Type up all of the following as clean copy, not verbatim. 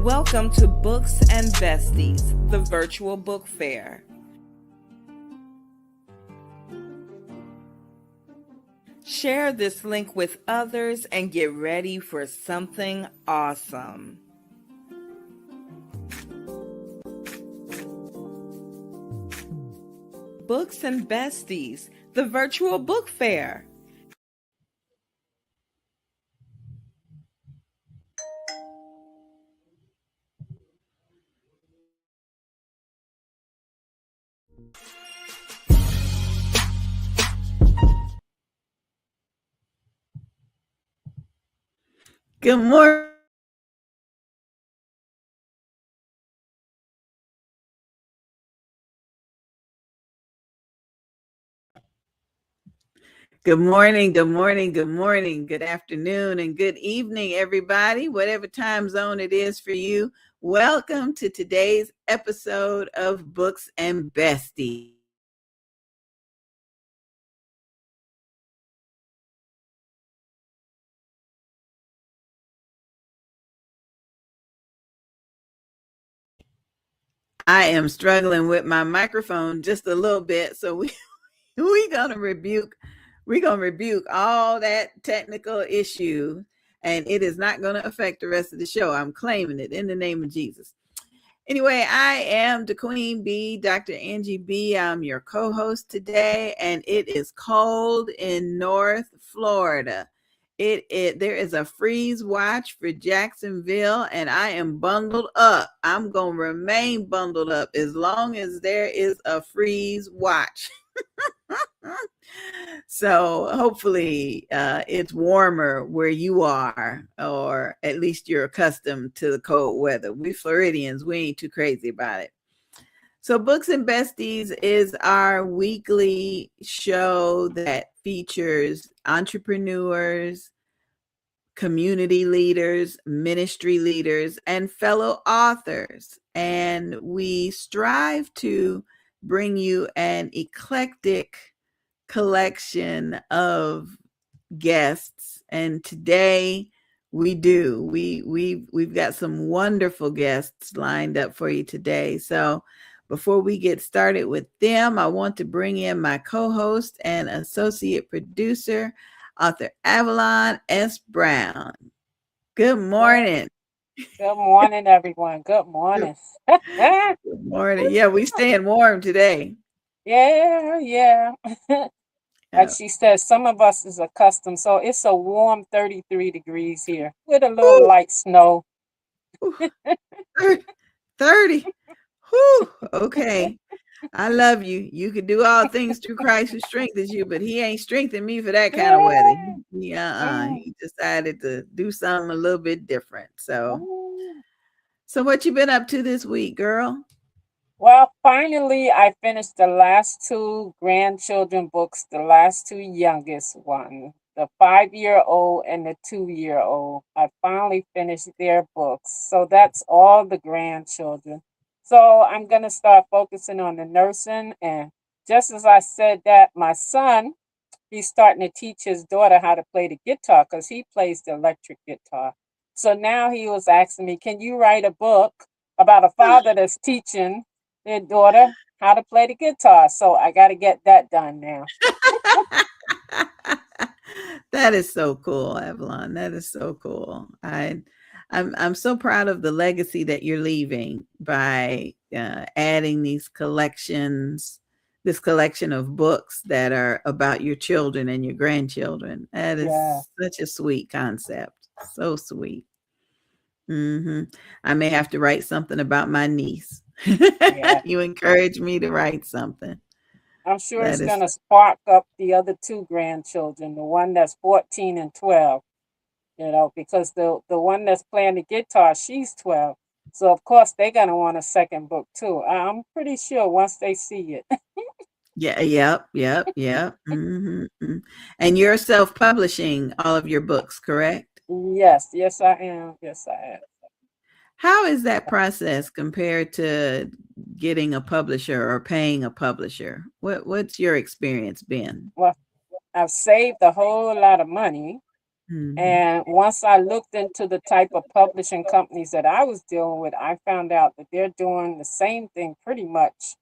Welcome to Books and Besties, the virtual book fair. Share this link with others and get ready for something awesome. Books and Besties, the virtual book fair. Good morning. Good morning, good morning, good morning, good afternoon, and good evening, everybody, whatever time zone it is for you. Welcome to today's episode of Books and Besties. I am struggling with my microphone just a little bit, so we're gonna rebuke all that technical issue, and it is not going to affect the rest of the show. I'm claiming it in the name of Jesus. Anyway, I am the Queen Bee, Dr. Angie BEE. I'm your co-host today, and it is cold in North Florida. There is a freeze watch for Jacksonville, and I am bundled up. I'm going to remain bundled up as long as there is a freeze watch. So hopefully it's warmer where you are, or at least you're accustomed to the cold weather. We Floridians, we ain't too crazy about it. So Books and Besties is our weekly show that features entrepreneurs, community leaders, ministry leaders, and fellow authors. And we strive to bring you an eclectic collection of guests, and today we've got some wonderful guests lined up for you today. So before we get started with them, I want to bring in my co-host and associate producer, author Avalon S. Brown. Good morning. Good morning, everyone. Good morning. Good morning. Yeah, we staying warm today. Yeah. Like she said, some of us is accustomed. So it's a warm 33 degrees here with a little light snow. 30. Whew. Okay. I love you. You could do all things through Christ who strengthens you, but he ain't strengthened me for that kind of weather. He decided to do something a little bit different. So what you been up to this week, girl? Well, finally, I finished the last two grandchildren books, the last two youngest one, the 5-year-old and the 2-year-old. I finally finished their books. So that's all the grandchildren. So I'm going to start focusing on the nursing. And just as I said that, my son, he's starting to teach his daughter how to play the guitar because he plays the electric guitar. So now he was asking me, can you write a book about a father that's teaching their daughter how to play the guitar? So I got to get that done now. That is so cool, Avalon. That is so cool. I'm so proud of the legacy that you're leaving by adding this collection of books that are about your children and your grandchildren. That is such a sweet concept. So sweet. I may have to write something about my niece. You encourage me to write something. I'm sure it's going to spark up the other two grandchildren, the one that's 14 and 12, because the one that's playing the guitar, she's 12. So, of course, they're going to want a second book, too. I'm pretty sure once they see it. Yep. And you're self-publishing all of your books, correct? Yes, I am. Yes, I am. How is that process compared to getting a publisher or paying a publisher? What's your experience been? Well, I've saved a whole lot of money. Mhm. And once I looked into the type of publishing companies that I was dealing with, I found out that they're doing the same thing pretty much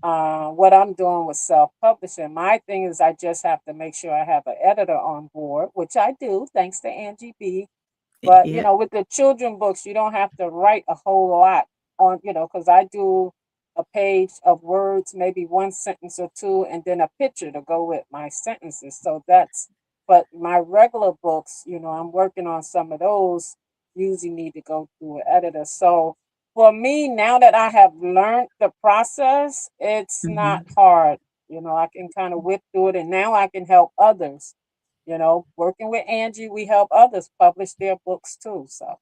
what I'm doing with self publishing. My thing is, I just have to make sure I have an editor on board, which I do, thanks to Angie B. But Yeah. with the children books, you don't have to write a whole lot on, because I do a page of words, maybe one sentence or two, and then a picture to go with my sentences. So that's, but my regular books, I'm working on some of those, usually need to go through an editor. So for me, now that I have learned the process, it's not Mhm. hard. I can kind of whip through it, and now I can help others. Working with Angie, we help others publish their books too. So,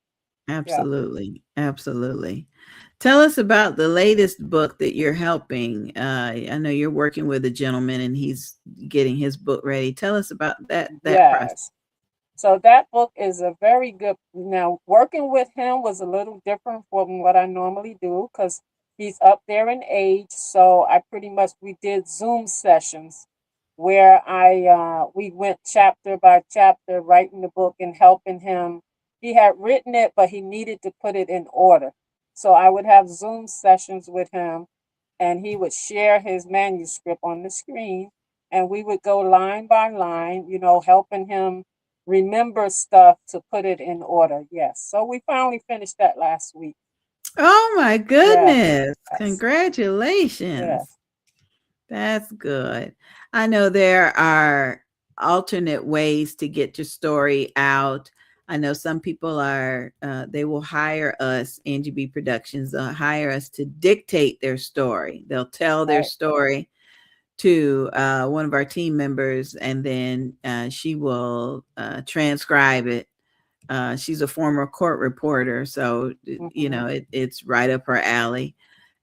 yeah. Absolutely. Absolutely. Tell us about the latest book that you're helping. I know you're working with a gentleman and he's getting his book ready. Tell us about that process. Yes. So that book is a very good. Now, working with him was a little different from what I normally do because he's up there in age. So I pretty much we did Zoom sessions where we went chapter by chapter writing the book and helping him. He had written it, but he needed to put it in order. So I would have Zoom sessions with him, and he would share his manuscript on the screen, and we would go line by line, helping him remember stuff to put it in order. Yes. So we finally finished that last week. Oh my Yes. goodness. Yes. Congratulations. Yes. That's good. I know there are alternate ways to get your story out. I know some people they will hire us, Angie B Productions, hire us to dictate their story. They'll tell their Right. story to one of our team members, and then she will transcribe it. She's a former court reporter, so Mm-hmm. it's right up her alley.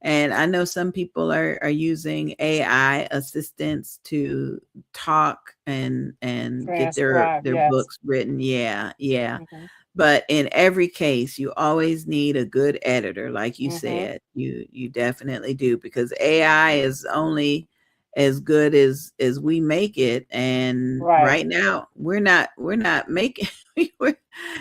And I know some people are using AI assistants to talk and get Transcribe. their Yes. books written. Yeah, yeah. Mm-hmm. But in every case, you always need a good editor, like you Mm-hmm. said. You definitely do, because AI is only as good as we make it. And Right. right now, we're not making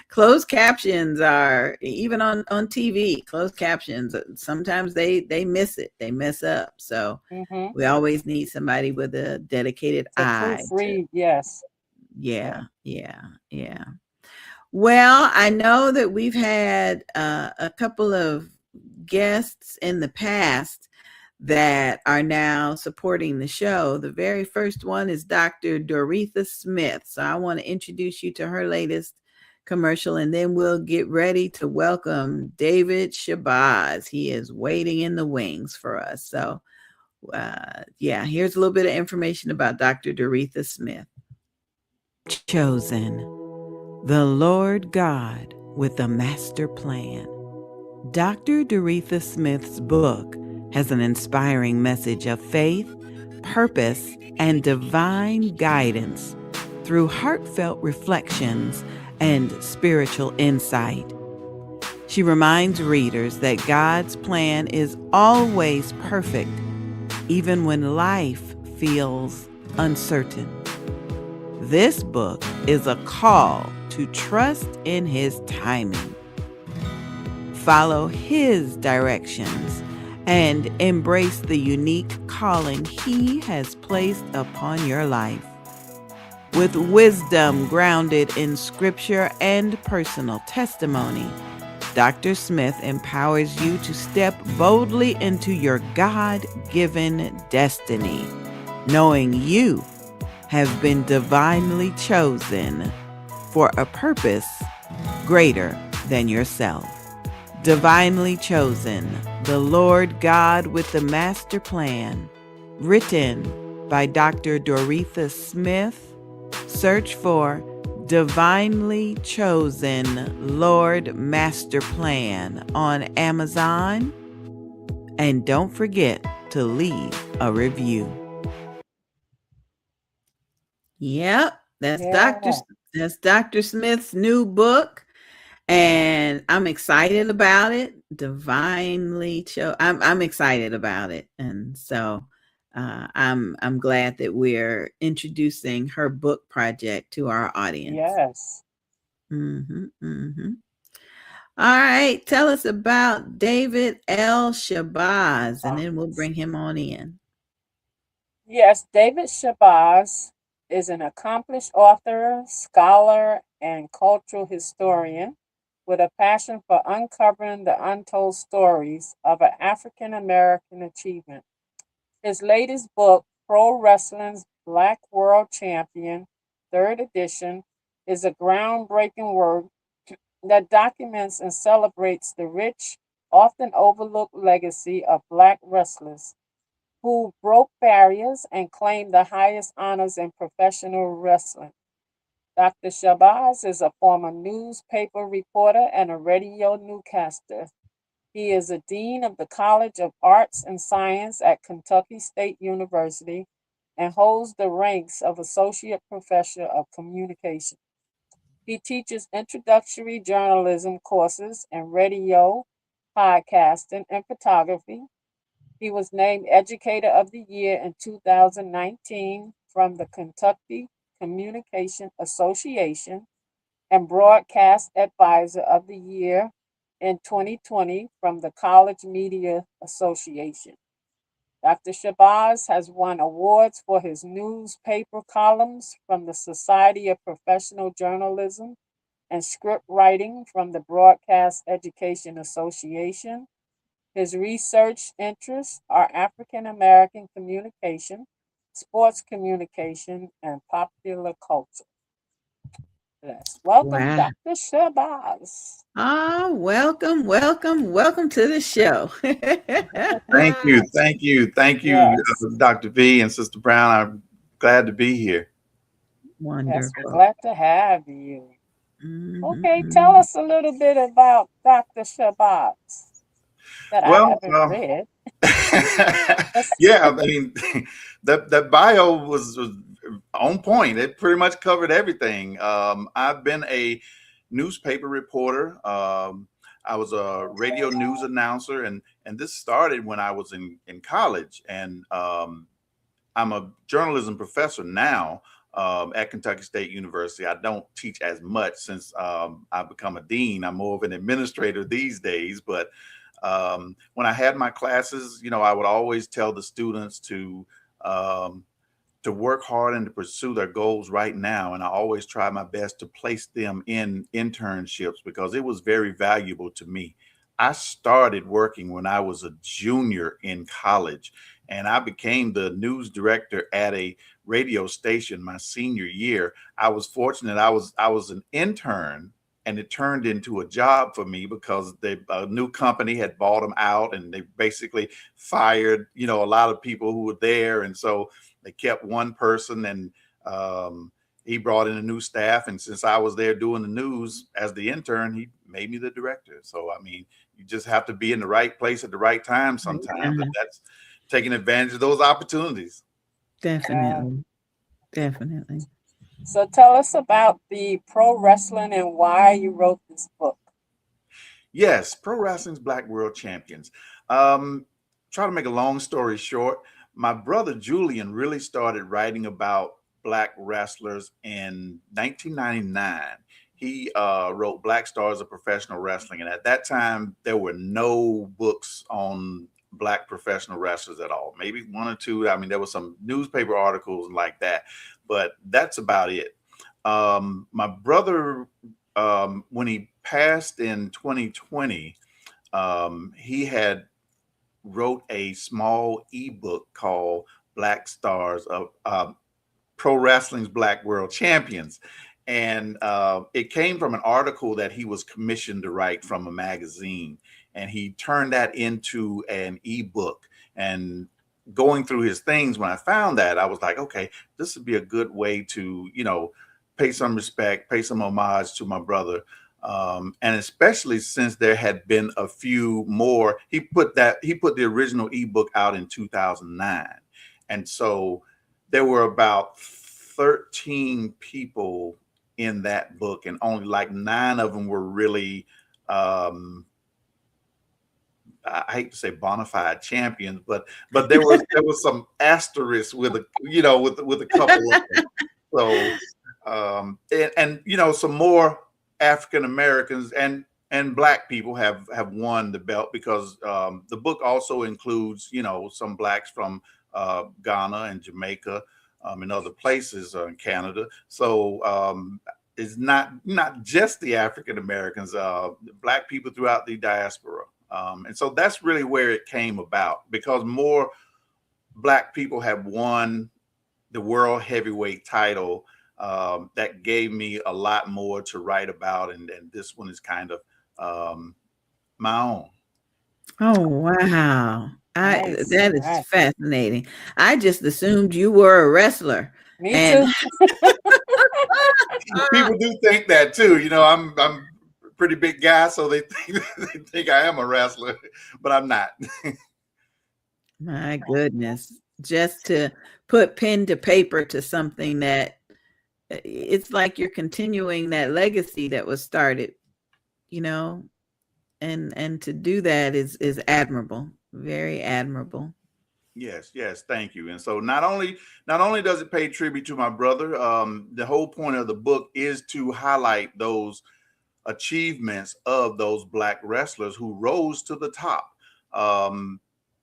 closed captions are, even on TV, closed captions, sometimes they miss it, they mess up. So Mm-hmm. we always need somebody with a dedicated To eye to, proofread. Yes. yeah, Yeah. yeah, yeah. Well, I know that we've had a couple of guests in the past that are now supporting the show. The very first one is Dr. Doretha Smith. So I want to introduce you to her latest commercial, and then we'll get ready to welcome David Shabazz. He is waiting in the wings for us. So, yeah, here's a little bit of information about Dr. Doretha Smith. Chosen, the Lord God with a master plan. Dr. Doretha Smith's book has an inspiring message of faith, purpose, and divine guidance through heartfelt reflections and spiritual insight. She reminds readers that God's plan is always perfect, even when life feels uncertain. This book is a call to trust in His timing, follow His directions, and embrace the unique calling He has placed upon your life. With wisdom grounded in scripture and personal testimony, Dr. Smith empowers you to step boldly into your God-given destiny, knowing you have been divinely chosen for a purpose greater than yourself. Divinely Chosen, the Lord God with the Master Plan, written by Dr. Doretha Smith. Search for Divinely Chosen Lord Master Plan on Amazon. And don't forget to leave a review. Yep, Yeah. that's Dr. Smith's new book, and I'm excited about it. I'm excited about it, and so I'm glad that we're introducing her book project to our audience. Yes. Mm-hmm, mm-hmm. All right. Tell us about David L. Shabazz, and then we'll bring him on in. Yes, David Shabazz is an accomplished author, scholar, and cultural historian with a passion for uncovering the untold stories of an African American achievement. His latest book, Pro Wrestling's Black World Champion, third edition, is a groundbreaking work that documents and celebrates the rich, often overlooked legacy of Black wrestlers who broke barriers and claimed the highest honors in professional wrestling. Dr. Shabazz is a former newspaper reporter and a radio newscaster. He is a dean of the College of Arts and Science at Kentucky State University and holds the ranks of Associate Professor of Communication. He teaches introductory journalism courses in radio, podcasting, and photography. He was named Educator of the Year in 2019 from the Kentucky Communication Association and Broadcast Advisor of the Year in 2020 from the College Media Association. Dr. Shabazz has won awards for his newspaper columns from the Society of Professional Journalism and script writing from the Broadcast Education Association. His research interests are African American communication, sports communication, and popular culture. Let's welcome Wow. Dr. Shabazz. Ah, welcome, welcome, welcome to the show. Thank you, thank you, thank you, Yes, Dr. V and Sister Brown. I'm glad to be here. yes, we're Wonderful. glad to have you. Mhm, Okay, tell mhm. us a little bit about Dr. Shabazz that I Well, haven't read. Let's, yeah, I mean, that bio was on point. It pretty much covered everything. I've been a newspaper reporter. I was a radio news announcer, and this started when I was in college. And I'm a journalism professor now at Kentucky State University. I don't teach as much since I've become a dean. I'm more of an administrator these days. But when I had my classes, I would always tell the students um, to work hard and to pursue their goals right now. And I always try my best to place them in internships because it was very valuable to me. I started working when I was a junior in college, and I became the news director at a radio station my senior year. I was fortunate. I was an intern, and it turned into a job for me because a new company had bought them out, and they basically fired a lot of people who were there, and so they kept one person, and he brought in a new staff. And since I was there doing the news as the intern, he made me the director. So, I mean, you just have to be in the right place at the right time sometimes. And that's taking advantage of those opportunities. uh, Definitely, definitely. so tell us about the pro wrestling and why you wrote this book. Yes, Pro Wrestling's Black World Champions. Um, Try to make a long story short, my brother Julian really started writing about Black wrestlers in 1999. He wrote Black Stars of Professional Wrestling. And at that time, there were no books on Black professional wrestlers at all. Maybe one or two. I mean, there were some newspaper articles like that, but that's about it. My brother, when he passed in 2020, he had wrote a small ebook called Black Stars of Pro Wrestling's Black World Champions. And it came from an article that he was commissioned to write from a magazine. And he turned that into an ebook. And going through his things, when I found that, I was like, okay, this would be a good way to, pay some respect, pay some homage to my brother. And especially since there had been a few more, he put the original ebook out in 2009. And so there were about 13 people in that book, and only like 9 of them were really, I hate to say bona fide champions, but there was some asterisk with with a couple of them. So and some more African Americans and Black people have won the belt, because the book also includes, you know, some Blacks from Ghana and Jamaica and other places in Canada. So it's not just the African Americans, Black people throughout the diaspora. And so that's really where it came about, because more Black people have won the world heavyweight title. That gave me a lot more to write about, and this one is kind of my own. Oh, wow. Nice, That is nice. fascinating. I just assumed you were a wrestler. Me And too. People do think that too. You know, I'm a pretty big guy, so they think I am a wrestler, but I'm not. my goodness, just to put pen to paper to something that it's like you're continuing that legacy that was started, you know, and to do that is admirable, very admirable. Yes, thank you. And so not only does it pay tribute to my brother, the whole point of the book is to highlight those achievements of those Black wrestlers who rose to the top.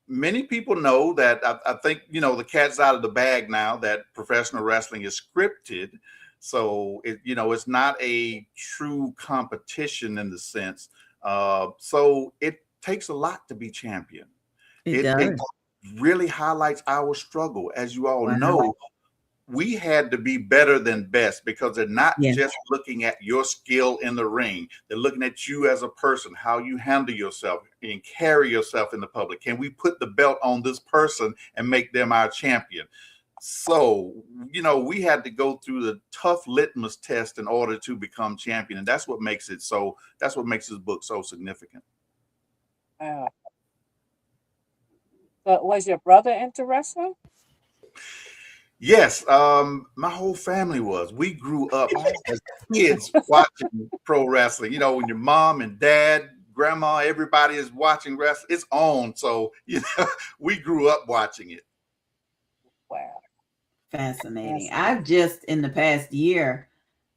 Many people know that I think, you know, the cat's out of the bag now that professional wrestling is scripted. So it's not a true competition in the sense. So it takes a lot to be champion. It really highlights our struggle. As you all know, we had to be better than best, because they're not just looking at your skill in the ring. They're looking at you as a person, how you handle yourself and carry yourself in the public. Can we put the belt on this person and make them our champion? So, you know, we had to go through the tough litmus test in order to become champion. And that's what makes this book so significant. Wow. But was your brother into wrestling? Yes, my whole family was. We grew up as kids watching pro wrestling. You know, when your mom and dad, grandma, everybody is watching wrestling, it's on. So, you know, we grew up watching it. Wow. Fascinating. I've just in the past year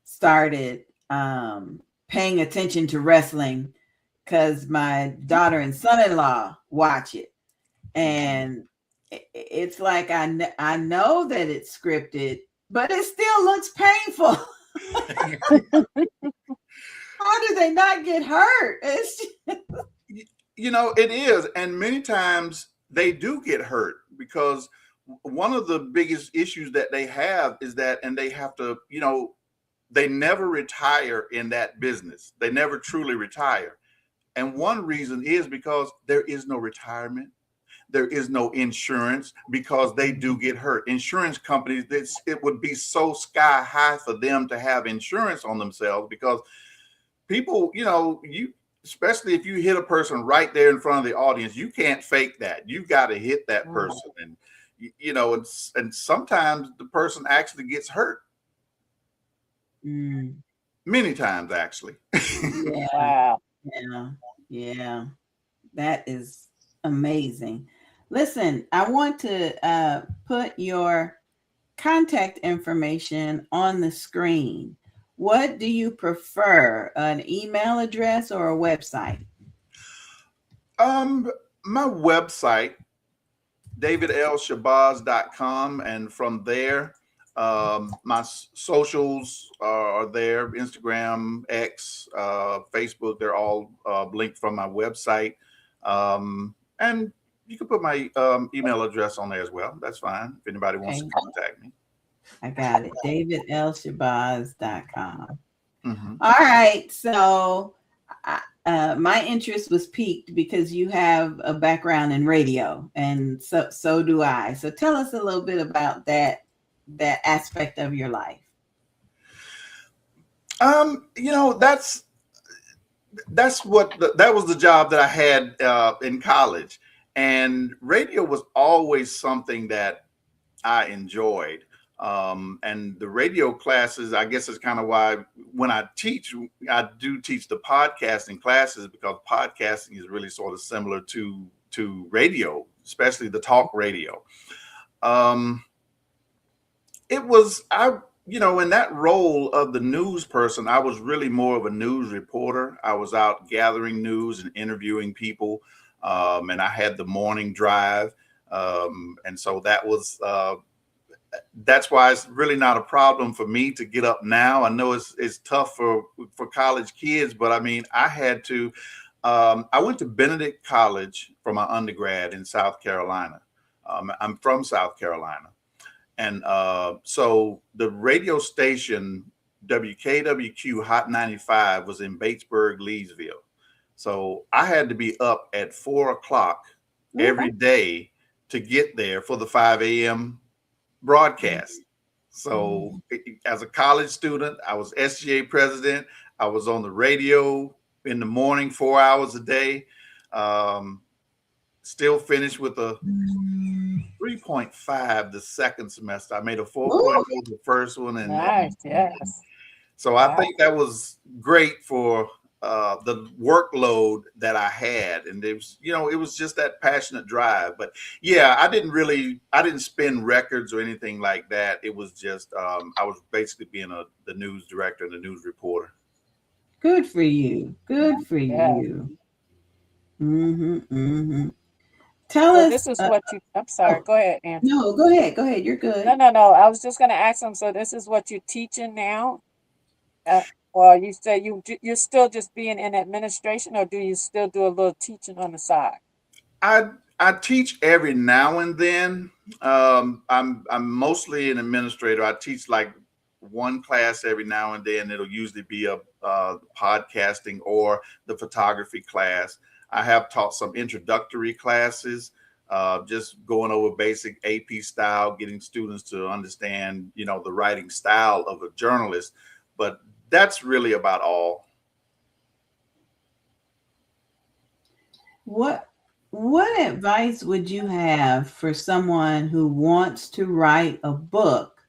started paying attention to wrestling because my daughter and son-in-law watch it. And it's like I know that it's scripted, but it still looks painful. How do they not get hurt? You know, it is. And many times they do get hurt, because one of the biggest issues that they have is that, and they have to, you know, they never retire in that business. They never truly retire. And one reason is because there is no retirement. There is no insurance, because they do get hurt. Insurance companies, it would be so sky high for them to have insurance on themselves, because people, you know, especially if you hit a person right there in front of the audience, you can't fake that. You got to hit that person. And, you know, and sometimes the person actually gets hurt. Many times, actually. Wow. Yeah. That is amazing. Listen, I want to put your contact information on the screen. What do you prefer, an email address or a website? My website, davidlshabazz.com, and from there, my socials are there: Instagram, X, Facebook. They're all linked from my website. And you can put my email address on there as well. That's fine if anybody wants to contact me. I got it. davidlshabazz.com. All right. So my interest was piqued because you have a background in radio, and so do I. So tell us a little bit about that aspect of your life. You know, that was the job that I had in college. And radio was always something that I enjoyed. And the radio classes, I guess, is kind of why when I do teach the podcasting classes, because podcasting is really sort of similar to radio, especially the talk radio. in that role of the news person, I was really more of a news reporter. I was out gathering news and interviewing people, and I had the morning drive, and so that's why it's really not a problem for me to get up now. I know it's tough for college kids, but I mean, I had to. I went to Benedict College for my undergrad in South Carolina. I'm from South Carolina. And so the radio station WKWQ Hot 95 was in Batesburg, Leesville. So I had to be up at 4 o'clock every day to get there for the 5 a.m. broadcast. So as a college student, I was SGA president. I was on the radio in the morning, 4 hours a day. Still finished with a 3.5 the second semester. I made a 4.0 the first one, and Nice, yes. so I think that was great for the workload that I had, and it was just that passionate drive. But yeah, I didn't spin records or anything like that. It was just I was basically being the news director and the news reporter. Good for you. Good for Yeah. you. Tell So us. this is what you, I'm sorry, go ahead, Angie. No, go ahead. Go ahead. You're good. No. I was just going to ask them. So this is what you're teaching now? Or you say you're still just being in administration, or do you still do a little teaching on the side? I teach every now and then. I'm mostly an administrator. I teach like one class every now and then. It'll usually be a podcasting or the photography class. I have taught some introductory classes, just going over basic AP style, getting students to understand, the writing style of a journalist. But that's really about all. What advice would you have for someone who wants to write a book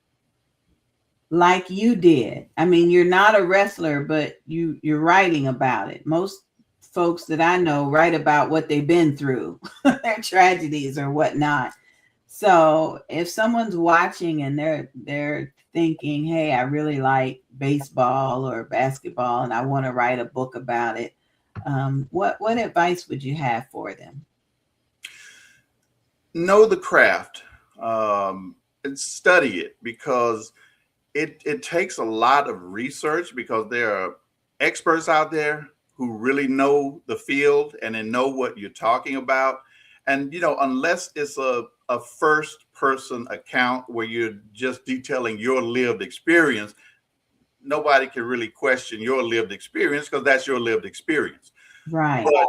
like you did? I mean, you're not a wrestler, but you're writing about it. Most folks that I know write about what they've been through, their tragedies or whatnot. So if someone's watching and they're thinking, hey, I really like baseball or basketball and I want to write a book about it, what advice would you have for them? Know the craft, and study it, because it takes a lot of research, because there are experts out there who really know the field and they know what you're talking about. And, unless it's a first person account where you're just detailing your lived experience, nobody can really question your lived experience, because that's your lived experience. Right. But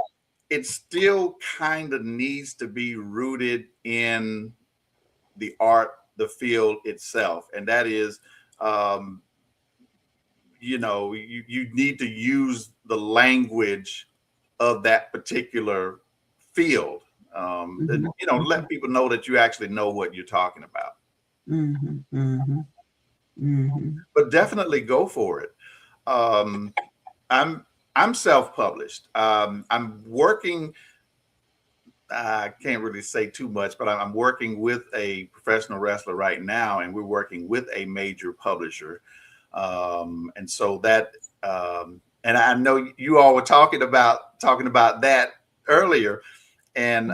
it still kind of needs to be rooted in the art, the field itself. And that is, you need to use the language of that particular field. Let people know that you actually know what you're talking about. But definitely go for it. I'm self-published. I'm working. I can't really say too much, but I'm working with a professional wrestler right now, and we're working with a major publisher. And so that, and I know you all were talking about that earlier, and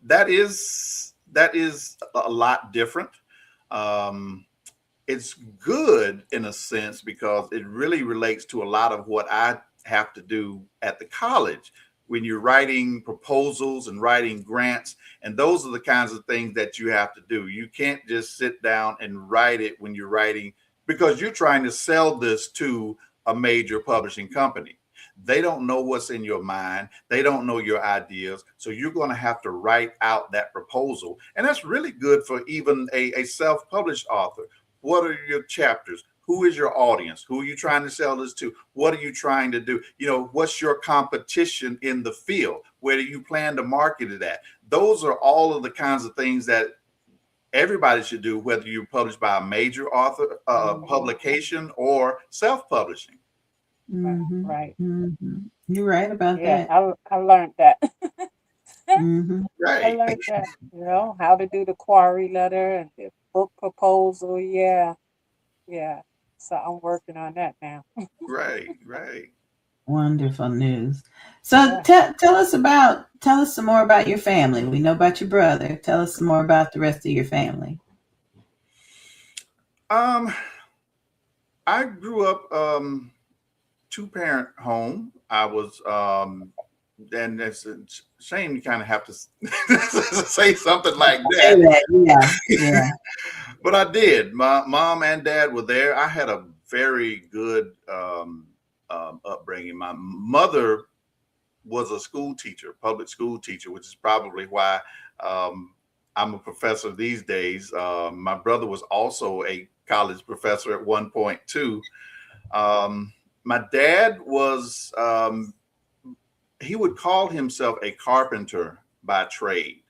that is a lot different. It's good in a sense, because it really relates to a lot of what I have to do at the college when you're writing proposals and writing grants. And those are the kinds of things that you have to do. You can't just sit down and write it when you're writing, because you're trying to sell this to a major publishing company. They don't know what's in your mind. They don't know your ideas. So you're going to have to write out that proposal. And that's really good for even a self-published author. What are your chapters? Who is your audience? Who are you trying to sell this to? What are you trying to do? What's your competition in the field? Where do you plan to market it at? Those are all of the kinds of things that everybody should do, whether you're published by a major author publication or self-publishing. Right. You're right about that. I learned that. Right. I learned that, how to do the query letter and the book proposal. Yeah. Yeah. So I'm working on that now. Right, right. Wonderful news. So Yeah. tell us some more about your family. We know about your brother. Tell us some more about the rest of your family. Um, I grew up two-parent home. I was and it's a shame you kind of have to say something like Say that. that. Yeah. Yeah. But I did. My mom and dad were there. I had a very good upbringing. My mother was a school teacher, public school teacher, which is probably why um, I'm a professor these days. My brother was also a college professor at one point too. My dad was he would call himself a carpenter by trade.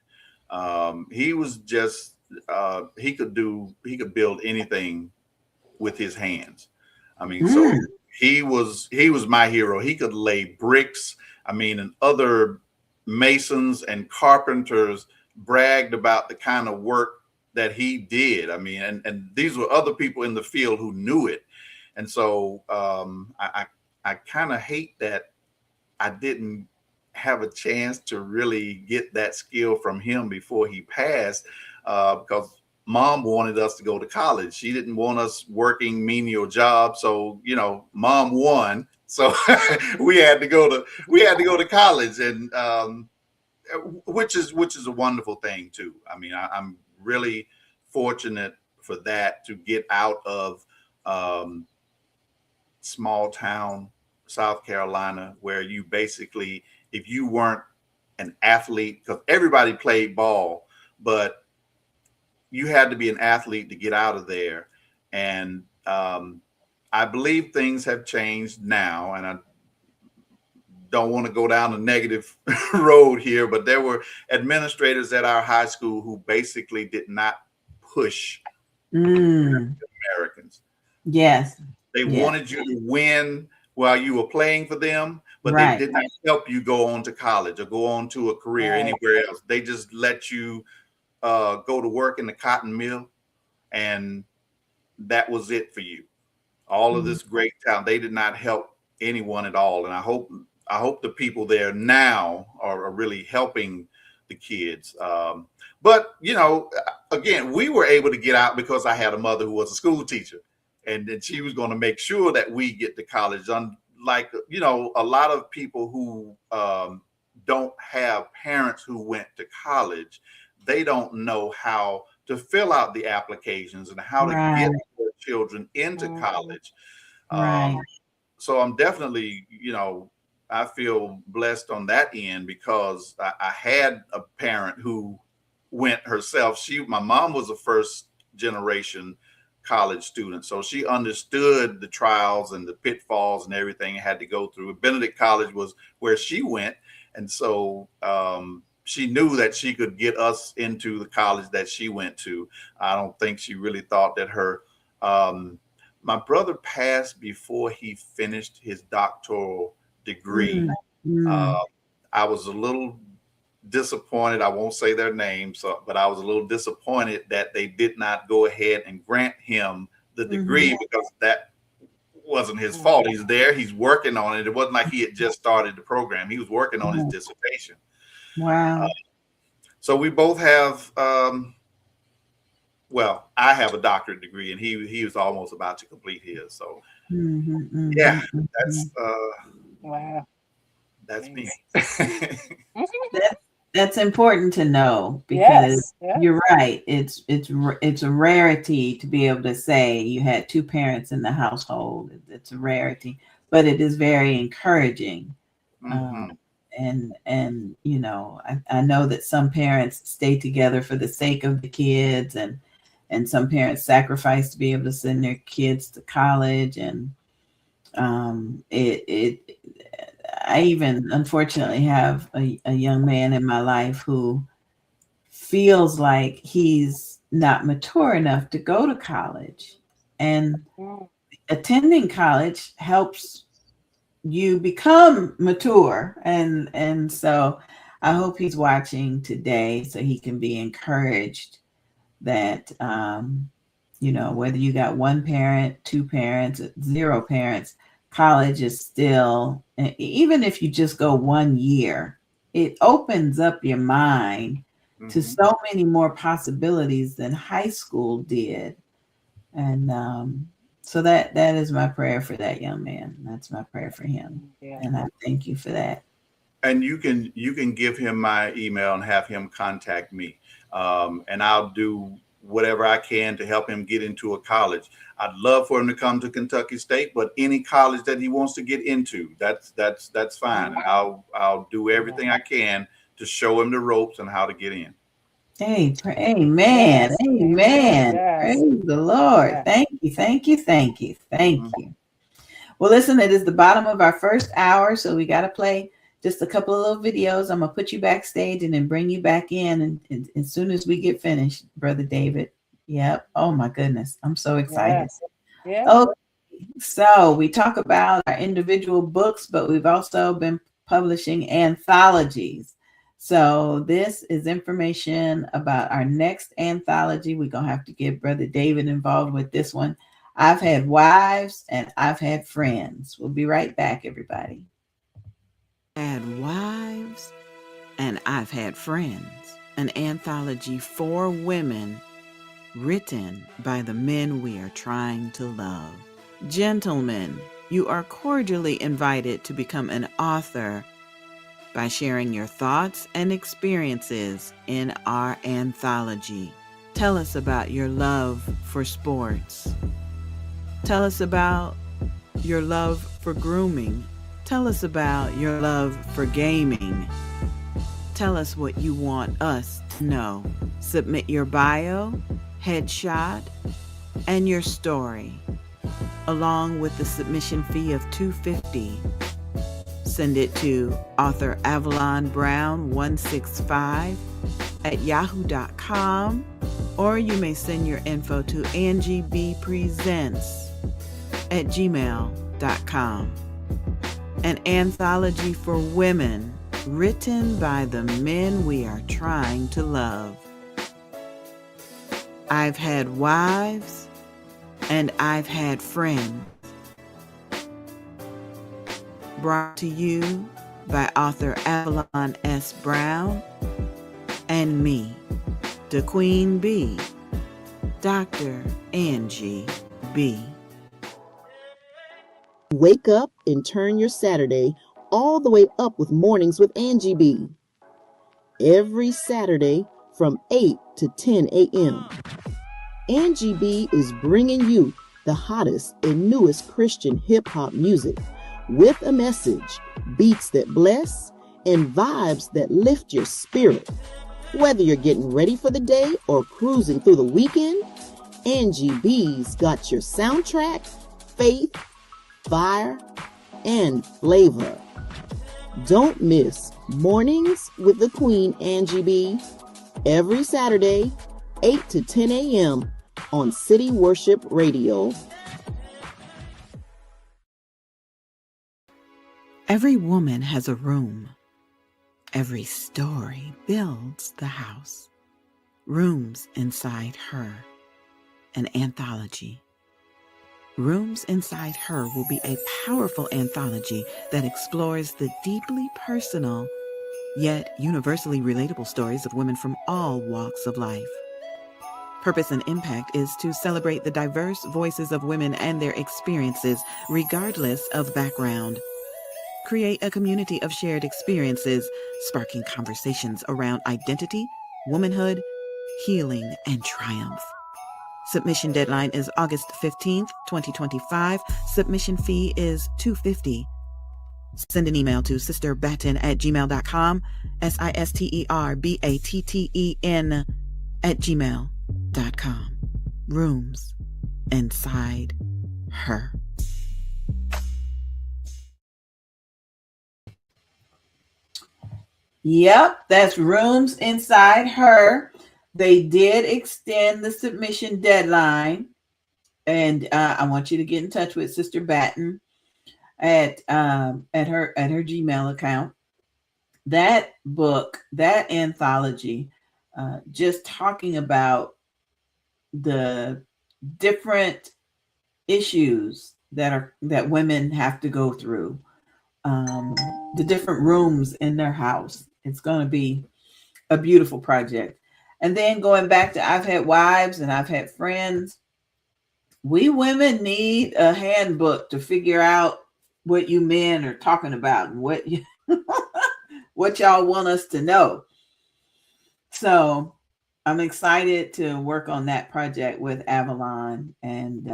He was just he could build anything with his hands. I mean, so Mm, he was my hero. He could lay bricks. I mean, and other masons and carpenters bragged about the kind of work that he did. I mean, and these were other people in the field who knew it. And so I kind of hate that I didn't have a chance to really get that skill from him before he passed, because mom wanted us to go to college. She didn't want us working menial jobs. So, you know, mom won. So we had to go to college, and which is a wonderful thing too. I mean, I'm really fortunate for that, to get out of um, small town South Carolina, where you basically, if you weren't an athlete, because everybody played ball, but you had to be an athlete to get out of there. And I believe things have changed now, and I don't want to go down a negative road here, but there were administrators at our high school who basically did not push mm, Americans. yes. They Yes. wanted you to win while you were playing for them, but they Right. did not help you go on to college or go on to a career Right. anywhere else. They just let you go to work in the cotton mill, and that was it for you. All of Mm, this great talent, they did not help anyone at all. And I hope the people there now are really helping the kids. But you know, again, we were able to get out because I had a mother who was a school teacher, and then she was going to make sure that we get to college. Unlike, you know, a lot of people who don't have parents who went to college, they don't know how to fill out the applications and how to right. get their children into Mhm. college. Right. Um, so I'm definitely, you know, I feel blessed on that end, because I had a parent who went herself. My mom was a first generation college student, so she understood the trials and the pitfalls and everything I had to go through. Benedict College was where she went, and so she knew that she could get us into the college that she went to. I don't think she really thought that her um, my brother passed before he finished his doctoral degree. Mm, mm, Uh, I was a little disappointed. I won't say their names, but I was a little disappointed that they did not go ahead and grant him the mhm. degree, because that wasn't his Mhm. fault. He's there, he's working on it. It wasn't like he had just started the program. He was working on his Yeah. dissertation. Uh, Wow. so we both have well, I have a doctorate degree, and he was almost about to complete his. So Mhm, yeah, mhm, mhm. Wow. that's me. Nice. That that's important to know, because Yes. Yes. you're right. It's a rarity to be able to say you had two parents in the household. It's a rarity, but it is very encouraging. Um, Hmm. and you know, I know that some parents stay together for the sake of the kids, and some parents sacrifice to be able to send their kids to college, and it I even unfortunately have a young man in my life who feels like he's not mature enough to go to college, and Mm. attending college helps you become mature, and so I hope he's watching today so he can be encouraged that You know, whether you got one parent, two parents, zero parents, college is still, even if you just go 1 year, it opens up your mind to Mhm. so many more possibilities than high school did. And so that is my prayer for that young man. That's my prayer for him. Yeah. And I thank you for that. And you can give him my email and have him contact me, and I'll do whatever I can to help him get into a college. I'd love for him to come to Kentucky State, but any college that he wants to get into, that's fine. And I'll do everything I can to show him the ropes and how to get in. Hey, amen. Yes. Amen. Amen. Yes. Praise the Lord. Yeah. Thank you. Thank you. Thank you. Thank Mhm. you. Well, listen, it is the bottom of our first hour, so we got to play just a couple of little videos. I'm going to put you backstage and then bring you back in and as soon as we get finished, Brother David. Yep. Oh, my goodness. I'm so excited. Yes. Yeah. Okay. So we talk about our individual books, but we've also been publishing anthologies. So this is information about our next anthology. We're going to have to get Brother David involved with this one. I've had wives and I've had friends. We'll be right back, everybody. Had wives and I've had friends. An anthology for women written by the men we are trying to love. Gentlemen, you are cordially invited to become an author by sharing your thoughts and experiences in our anthology. Tell us about your love for sports. Tell us about your love for grooming. Tell us about your love for gaming. Tell us what you want us to know. Submit your bio, headshot, and your story, along with the submission fee of $250. Send it to author Avalon Brown 165 at yahoo.com, or you may send your info to Angie BEE Presents at gmail.com. An anthology for women written by the men we are trying to love. I've had wives and I've had friends. Brought to you by author Avalon S. Brown and me, the Queen Bee, Dr. Angie BEE. Wake up and turn your Saturday all the way up with Mornings with Angie BEE. Every Saturday from 8 to 10 a.m. Angie BEE is bringing you the hottest and newest Christian hip-hop music with a message, beats that bless, and vibes that lift your spirit. Whether you're getting ready for the day or cruising through the weekend, Angie BEE's got your soundtrack, faith, fire, and flavor. Don't miss Mornings with the Queen Angie BEE every Saturday, 8 to 10 a.m. on City Worship Radio. Every woman has a room. Every story builds the house. Rooms inside her, an anthology. Rooms Inside Her will be a powerful anthology that explores the deeply personal, yet universally relatable stories of women from all walks of life. Purpose and impact is to celebrate the diverse voices of women and their experiences, regardless of background. Create a community of shared experiences, sparking conversations around identity, womanhood, healing, and triumph. Submission deadline is August 15th, 2025. Submission fee is $250. Send an email to sisterbatten@gmail.com, sisterbatten @gmail.com. Rooms Inside Her. Yep, that's Rooms Inside Her. They did extend the submission deadline, and I want you to get in touch with Sister Batten at her Gmail account. That book, that anthology, just talking about the different issues that women have to go through, the different rooms in their house. It's going to be a beautiful project. And then going back to I've had wives and I've had friends, we women need a handbook to figure out what you men are talking about and what you what y'all want us to know. So I'm excited to work on that project with Avalon, and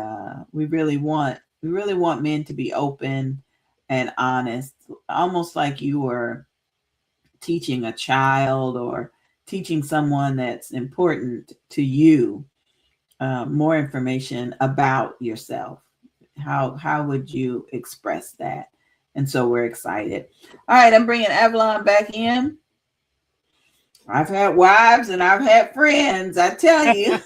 we really want men to be open and honest, almost like you were teaching a child or teaching someone that's important to you, more information about yourself. How would you express that? And so we're excited. All right, I'm bringing Avalon back in. I've had wives and I've had friends, I tell you.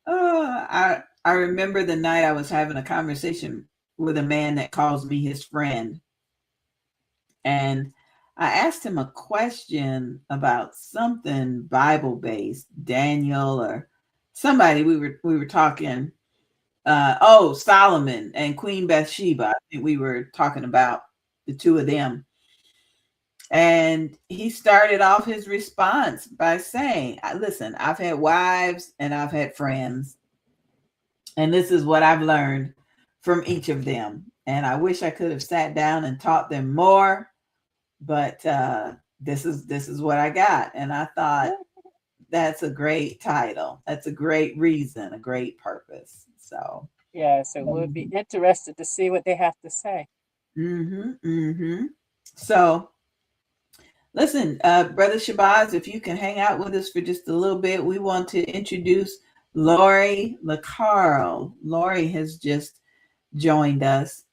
I remember the night I was having a conversation with a man that calls me his friend. And I asked him a question about something Bible-based, Daniel or somebody. We were talking, Solomon and Queen Bathsheba. I think we were talking about the two of them. And he started off his response by saying, listen, I've had wives and I've had friends, and this is what I've learned from each of them. And I wish I could have sat down and taught them more, but this is what I got. And I thought, that's a great title. That's a great reason, a great purpose. So yes, it would be interested to see what they have to say. So listen, Brother Shabazz, if you can hang out with us for just a little bit, we want to introduce Lori LaCarl. Lori has just joined us,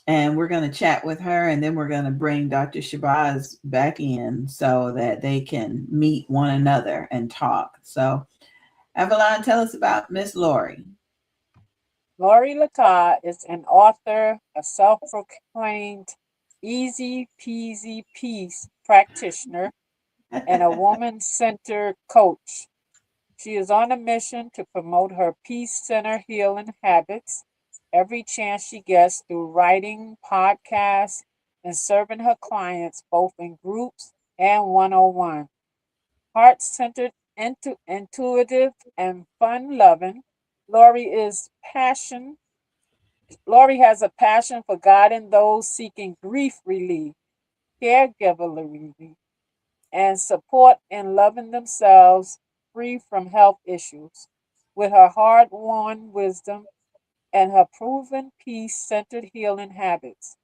and we're going to chat with her, and then we're going to bring Dr. Shabazz back in so that they can meet one another and talk. So, Avalon, tell us about Miss Lori. Lori LaCarl is an author, a self-proclaimed easy peasy peace practitioner, and a woman-centered coach. She is on a mission to promote her peace-centered healing habits every chance she gets through writing, podcasts, and serving her clients both in groups and one-on-one. Heart-centered, intuitive, and fun-loving, Lori has a passion for guiding those seeking grief relief, caregiver relief, and support in loving themselves free from health issues. With her hard-won wisdom and her proven peace-centered healing habits,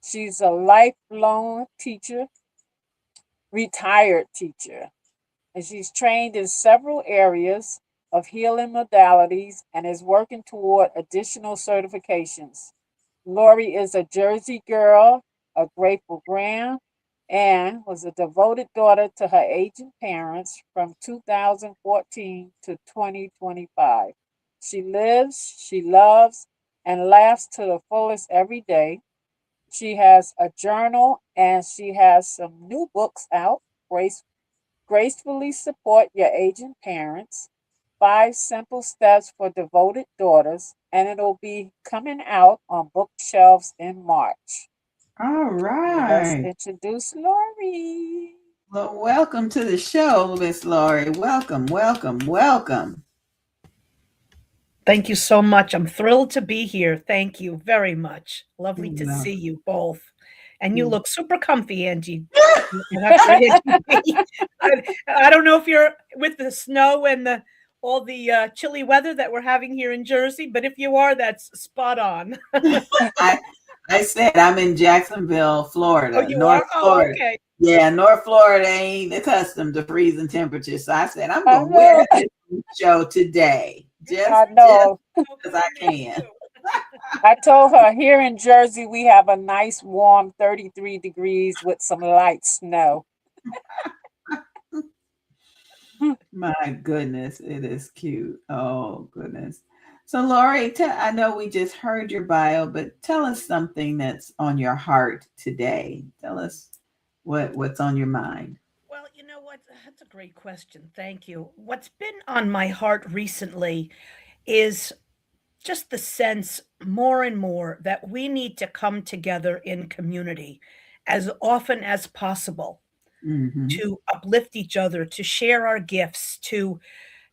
she's a lifelong teacher, retired teacher, and she's trained in several areas of healing modalities and is working toward additional certifications. Lori is a Jersey girl, a grateful grand, and was a devoted daughter to her aging parents from 2014 to 2025. She lives, she loves, and laughs to the fullest every day. She has a journal and she has some new books out. Gracefully support your aging parents. 5 simple steps for devoted daughters, and it'll be coming out on bookshelves in March. All Let's right. introduce Lori. Well, welcome to the show, Miss Lori. Welcome, welcome, welcome. Thank you so much. I'm thrilled to be here. Thank you very much. Lovely to see you both. And you look super comfy, Angie. I don't know if you're with the snow and all the chilly weather that we're having here in Jersey, but if you are, that's spot on. I said I'm in Jacksonville, Florida. Oh, you North are? Florida. Oh, okay. Yeah, North Florida ain't accustomed to freezing temperatures. So I said, I'm going to wear this show today. I know. Just because I can. I told her here in Jersey, we have a nice warm 33 degrees with some light snow. My goodness, it is cute. Oh, goodness. So, Lori, I know we just heard your bio, but tell us something that's on your heart today. Tell us what's on your mind. Well, you know what? That's a great question. Thank you. What's been on my heart recently is just the sense more and more that we need to come together in community as often as possible Mm-hmm. to uplift each other, to share our gifts, to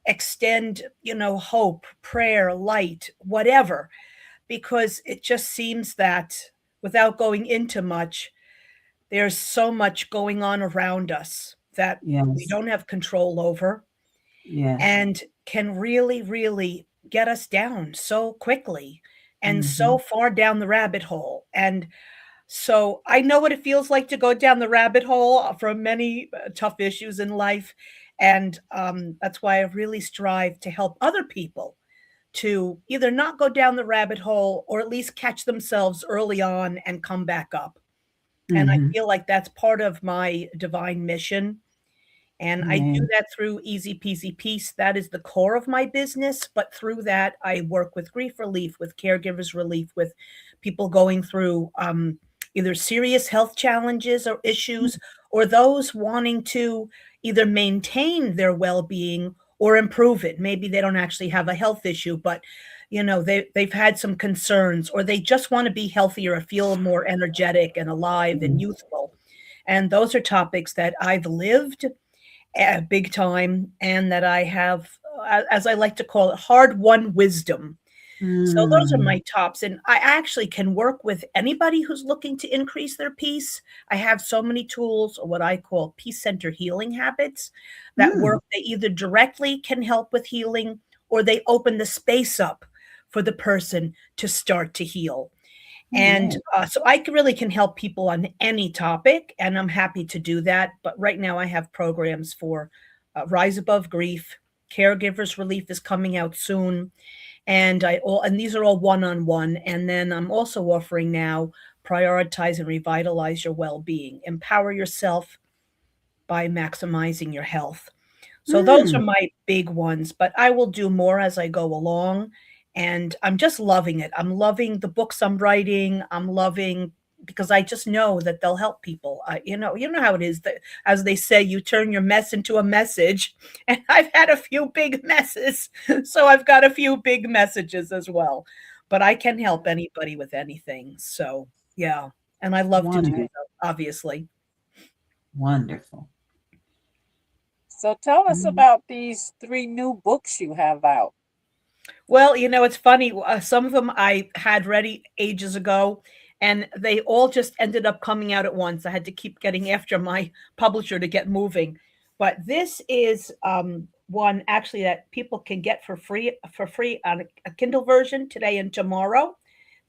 extend, hope, prayer, light, whatever, because it just seems that without going into much, there's so much going on around us that we Yes. don't have control over Yes. and can really, really get us down so quickly and Mm-hmm. so far down the rabbit hole. And so I know what it feels like to go down the rabbit hole from many tough issues in life. And that's why I really strive to help other people to either not go down the rabbit hole or at least catch themselves early on and come back up. And I Mm-hmm. feel like that's part of my divine mission, and I do Yeah. that through Easy Peasy Peace. That is the core of my business. But through that, I work with grief relief, with caregivers relief, with people going through either serious health challenges or issues, or those wanting to either maintain their well being or improve it. Maybe they don't actually have a health issue, but they've had some concerns, or they just want to be healthier or feel more energetic and alive and youthful. And those are topics that I've lived big time, and that I have, as I like to call it, hard won wisdom. So those are Mm. my tops, and I actually can work with anybody who's looking to increase their peace. I have so many tools, or what I call peace center healing habits, that Mm. work. They either directly can help with healing, or they open the space up for the person to start to heal. And Yeah. so I really can help people on any topic, and I'm happy to do that. But right now, I have programs for Rise Above Grief, Caregivers Relief is coming out soon, and these are all one-on-one. And then I'm also offering now Prioritize and Revitalize Your Well-being, Empower Yourself by Maximizing Your Health. So those are Mm. my big ones, but I will do more as I go along, and I'm just loving it. I'm loving the books I'm writing. I'm loving because I just know that they'll help people. You know how it is that, as they say, you turn your mess into a message, and I've had a few big messes, so I've got a few big messages as well. But I can help anybody with anything. So, yeah, and I love to do Wonderful. Right. so, obviously. Wonderful. So tell us Mm. about these three new books you have out. Well, it's funny. Some of them I had ready ages ago, and they all just ended up coming out at once. I had to keep getting after my publisher to get moving. But this is one actually that people can get for free on a Kindle version today and tomorrow.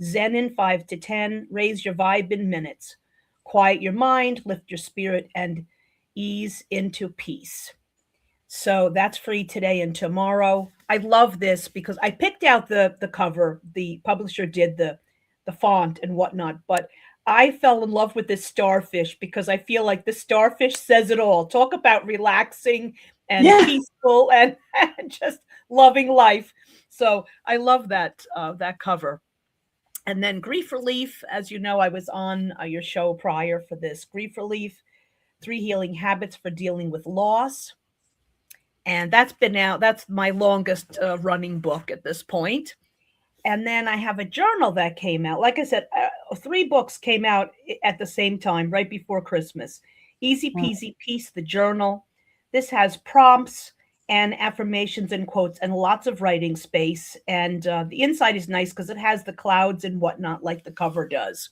Zen in 5 to 10. Raise your vibe in minutes. Quiet your mind, lift your spirit, and ease into peace. So that's free today and tomorrow. I love this because I picked out the cover. The publisher did the font and whatnot, but I fell in love with this starfish because I feel like the starfish says it all. Talk about relaxing and Yeah. peaceful and, and just loving life. So I love that cover. And then grief relief, as you know, I was on your show prior for this. Grief relief, 3 healing habits for dealing with loss, and that's been out. That's my longest running book at this point. And then I have a journal that came out. Like I said, 3 books came out at the same time, right before Christmas. Easy Mm. Peasy Peace, the journal. This has prompts and affirmations and quotes and lots of writing space. And the inside is nice because it has the clouds and whatnot, like the cover does.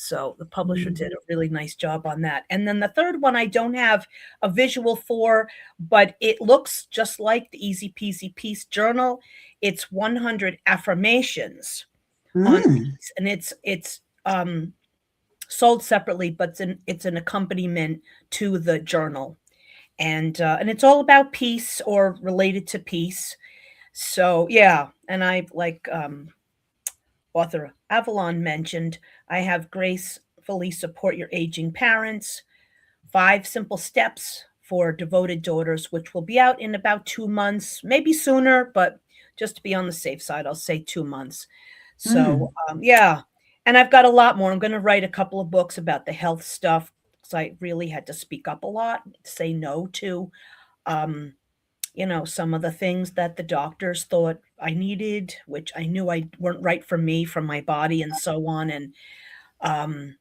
So the publisher did a really nice job on that. And then the third one, I don't have a visual for, but it looks just like the Easy Peasy Peace journal. It's 100 affirmations on Mm. peace, and it's sold separately, but it's an accompaniment to the journal, and it's all about peace or related to peace. So yeah, and I like author Avalon mentioned, I have gracefully support your aging parents. 5 simple steps for devoted daughters, which will be out in about 2 months, maybe sooner, but just to be on the safe side, I'll say 2 months. So, Mm. yeah. And I've got a lot more. I'm going to write a couple of books about the health stuff, because I really had to speak up a lot, say no to, some of the things that the doctors thought I needed, which I knew I weren't right for me, from my body and so on. And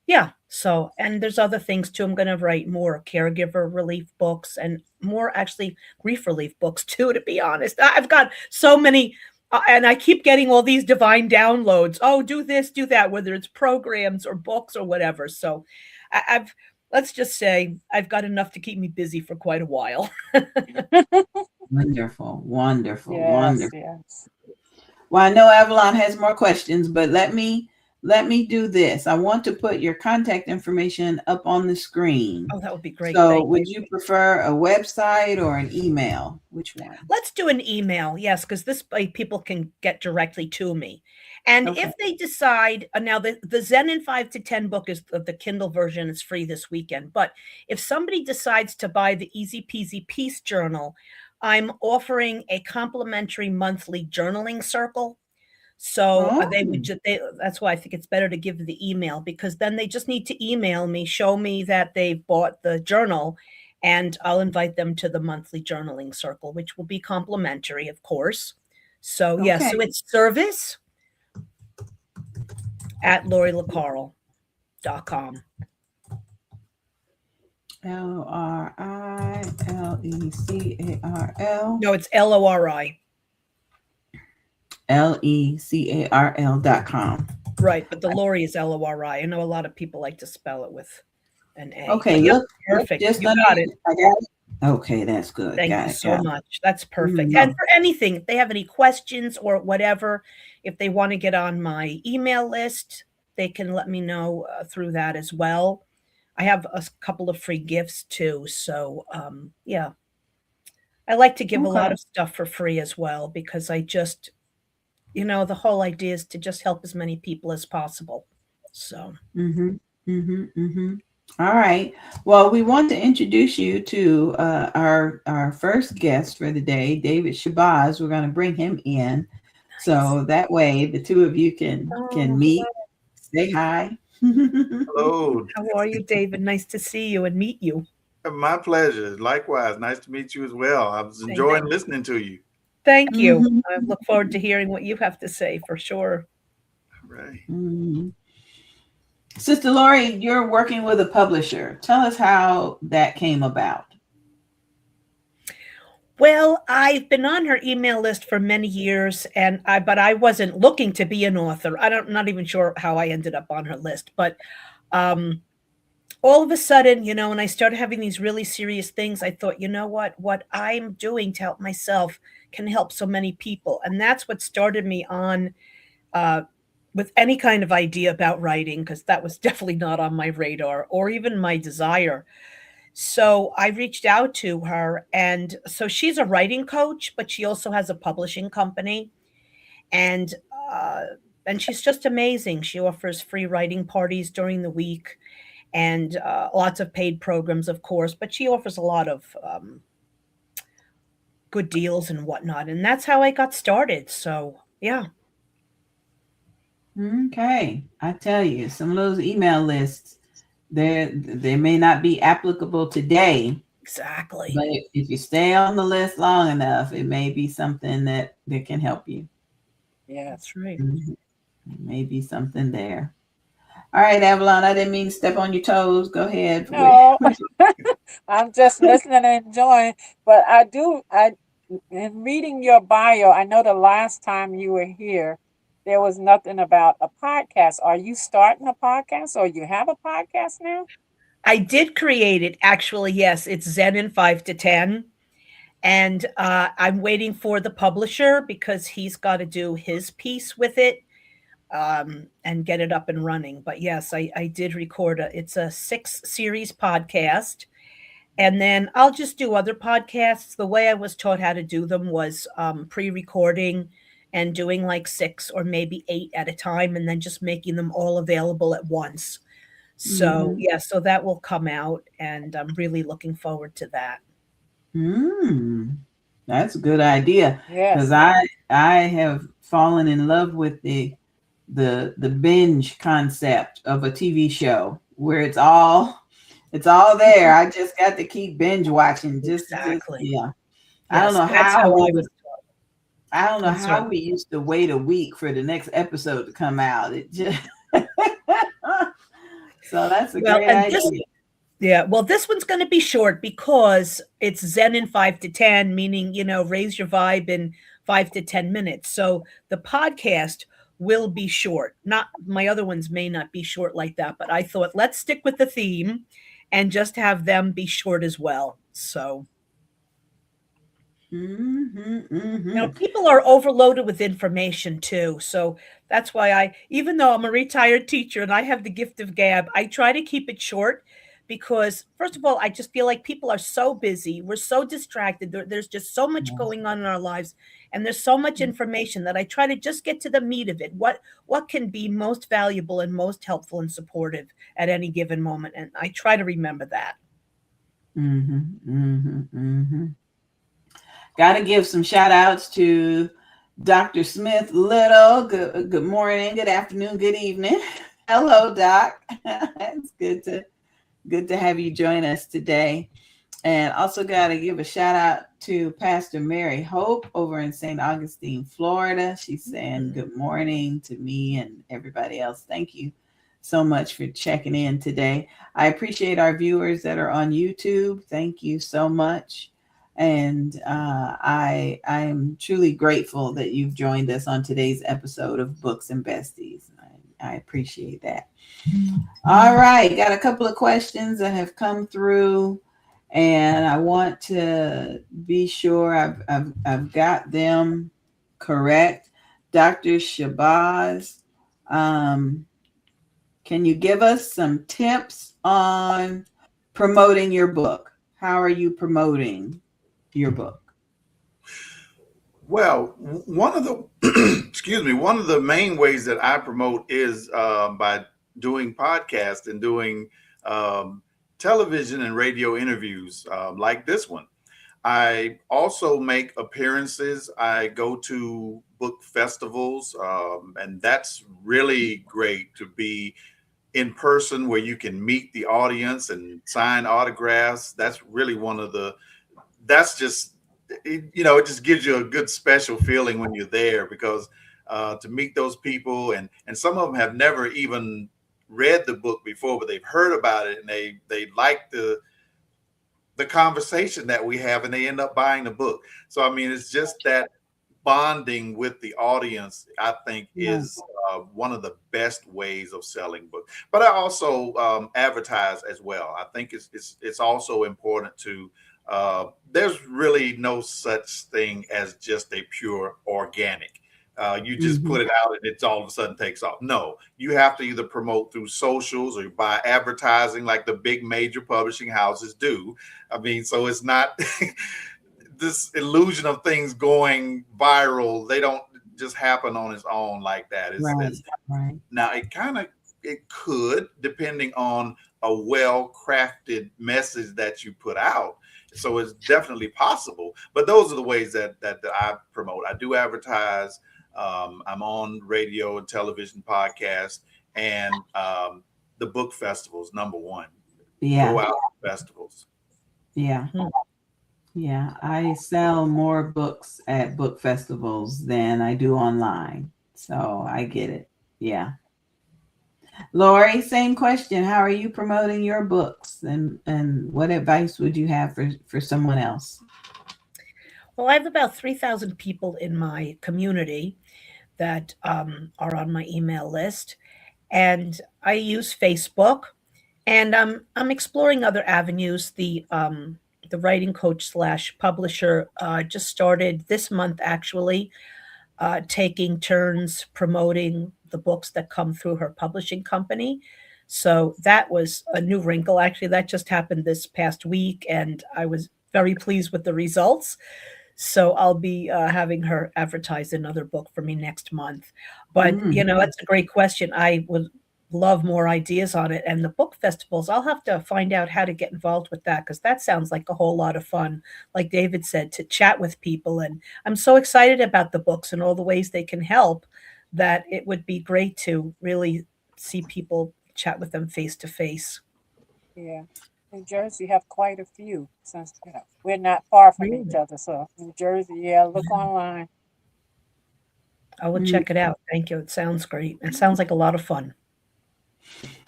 yeah, so, and there's other things too. I'm going to write more caregiver relief books and more actually grief relief books too, to be honest. I've got so many, and I keep getting all these divine downloads. Oh, do this, do that, whether it's programs or books or whatever. So I've, let's just say I've got enough to keep me busy for quite a while. Wonderful, wonderful, Yes, wonderful. yes. Well, I know Avalon has more questions, but let me do this. I want to put your contact information up on the screen. Oh, that would be great. So Thank would you. you prefer a website or an email? Which one? Let's do an email, yes, because this way people can get directly to me. And Okay. if they decide, now the Zen in 5 to 10 book is the Kindle version is free this weekend. But if somebody decides to buy the Easy Peasy Peace Journal, I'm offering a complimentary monthly journaling circle. So they would Oh, that's why I think it's better to give the email, because then they just need to email me, show me that they've bought the journal, and I'll invite them to the monthly journaling circle, which will be complimentary, of course. So yeah, okay. so it's service@LoriLaCarl.com. LORILECARL. No, it's LORI. LECARL.com. Right, but the Lori is LORI. I know a lot of people like to spell it with an A. Okay, Yep, look perfect. just You got it. I got it. Okay, that's good. Thank Got you it, so got it. much. That's perfect. Mhm. And for anything, if they have any questions or whatever, if they want to get on my email list, they can let me know through that as well. I have a couple of free gifts too. So, yeah, I like to give a lot Okay. of stuff for free as well, because I just, the whole idea is to just help as many people as possible. So, All right. Well, we want to introduce you to our first guest for the day, David Shabazz. We're going to bring him in, so that way the two of you can meet, say hi. Hello. how are you, David? Nice to see you and meet you. My pleasure. Likewise. Nice to meet you as well. I was enjoying listening to you. Thank you. Mhm. I look forward to hearing what you have to say, for sure. Right. Mhm. Sister Lori, you're working with a publisher. Tell us how that came about. Well, I've been on her email list for many years, but I wasn't looking to be an author. Not even sure how I ended up on her list, but all of a sudden, when I started having these really serious things, I thought, you know what I'm doing to help myself can help so many people. And that's what started me on with any kind of idea about writing, because that was definitely not on my radar or even my desire. So I reached out to her, and so she's a writing coach, but she also has a publishing company, and uh, and she's just amazing. She offers free writing parties during the week, and lots of paid programs, of course, but she offers a lot of good deals and whatnot, and that's how I got started. So yeah. Okay, I tell you, some of those email lists, they may not be applicable today, Exactly. but if you stay on the list long enough, it may be something that can help you. Yes. That's right. Mhm. There may be something there. All right, Avalon, I didn't mean to step on your toes. Go ahead. No, I'm just listening and enjoying. But in reading your bio, I know the last time you were here, there was nothing about a podcast. Are you starting a podcast, or you have a podcast now? I did create it, actually. Yes, it's Zen in 5 to 10. And I'm waiting for the publisher, because he's got to do his piece with it and get it up and running. But yes, I did record it's a 6-series podcast. And then I'll just do other podcasts. The way I was taught how to do them was pre-recording and doing like 6 or maybe 8 at a time, and then just making them all available at once. So yeah, so that will come out, and I'm really looking forward to that. That's a good idea, because Yes. I have fallen in love with the binge concept of a TV show, where it's all It's all there. I just got to keep binge watching. Just Exactly. yeah. I Yes, don't know that's how I was taught. I don't know I'm sorry. how we used to wait a week for the next episode to come out. It just so that's a Well, great and idea. this one's going to be short because it's Zen in 5 to 10, meaning, raise your vibe in 5 to 10 minutes. So the podcast will be short. Not my other ones may not be short like that, but I thought let's stick with the theme and just have them be short as well. So people are overloaded with information too. So that's why even though I'm a retired teacher and I have the gift of gab, I try to keep it short because, first of all, I just feel like people are so busy. We're so distracted. There's just so much going on in our lives, and there's so much information that I try to just get to the meat of it. What can be most valuable and most helpful and supportive at any given moment, and I try to remember that. Got to give some shout outs to Dr. Smith Little. Good morning, good afternoon, good evening. Hello, Doc. It's good to have you join us today. And also got to give a shout out to Pastor Mary Hope over in St. Augustine, Florida. She's saying good morning to me and everybody else. Thank you so much for checking in today. I appreciate our viewers that are on YouTube. Thank you so much. And I am truly grateful that you've joined us on today's episode of Books and Besties. I appreciate that. All right, got a couple of questions that have come through, and I want to be sure I've got them correct. Dr. Shabazz, can you give us some tips on promoting your book? How are you promoting your book? Well, one of the one of the main ways that I promote is by doing podcasts and doing television and radio interviews like this one. I also make appearances. I go to book festivals, and that's really great to be in person where you can meet the audience and sign autographs. That's really that's just, it just gives you a good special feeling when you're there, because to meet those people, and some of them have never even read the book before, but they've heard about it and they like the conversation that we have, and they end up buying the book. So I mean, it's just that bonding with the audience, I think, is one of the best ways of selling books. But I also advertise as well. I think it's also important to there's really no such thing as just a pure organic. You just put it out and it's all of a sudden takes off. No, you have to either promote through socials or by advertising like the big major publishing houses do. I mean, so it's not this illusion of things going viral. They don't just happen on its own like that. Right. Now, it could, depending on a well-crafted message that you put out. So it's definitely possible. But those are the ways that I promote. I do advertise. I'm on radio and television, podcasts, and the book festivals, number one. Yeah. Go out to festivals. Yeah. Yeah. I sell more books at book festivals than I do online. So I get it. Yeah. Lori, same question. How are you promoting your books, and what advice would you have for someone else? Well, I have about 3,000 people in my community that are on my email list, and I use Facebook, and I'm exploring other avenues. The writing coach slash publisher just started this month, actually, taking turns promoting the books that come through her publishing company. So that was a new wrinkle. Actually, that just happened this past week, and I was very pleased with the results. So I'll be having her advertise another book for me next month. But, that's a great question. I would love more ideas on it. And the book festivals, I'll have to find out how to get involved with that, because that sounds like a whole lot of fun. Like David said, to chat with people. And I'm so excited about the books and all the ways they can help, that it would be great to really see people, chat with them face to face. Yeah. New Jersey have quite a few since we're not far from each Really? other. So New Jersey, yeah, look online. I will Mm. check it out. Thank you. It sounds great. It sounds like a lot of fun.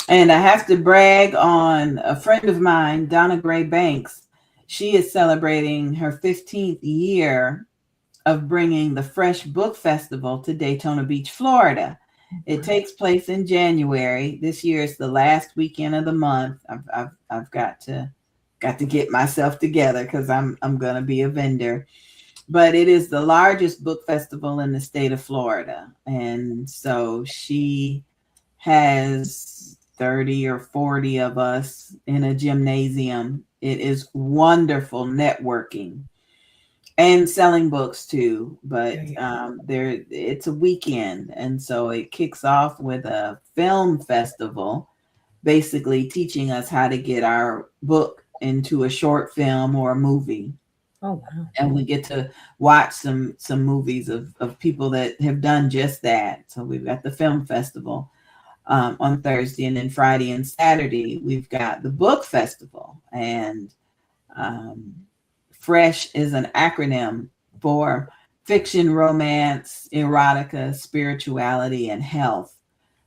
And I have to brag on a friend of mine, Donna Gray Banks. She is celebrating her 15th year of bringing the Fresh Book Festival to Daytona Beach, Florida. It takes place in January. This year is the last weekend of the month. I've got to get myself together because I'm gonna be a vendor. But it is the largest book festival in the state of Florida, and so she has 30 or 40 of us in a gymnasium. It is wonderful networking and selling books too, but there it's a weekend, and so it kicks off with a film festival, basically teaching us how to get our book into a short film or a movie. Oh, wow. And we get to watch some movies of people that have done just that. So we've got the film festival on Thursday, and then Friday and Saturday we've got the book festival. And FRESH is an acronym for fiction, romance, erotica, spirituality, and health.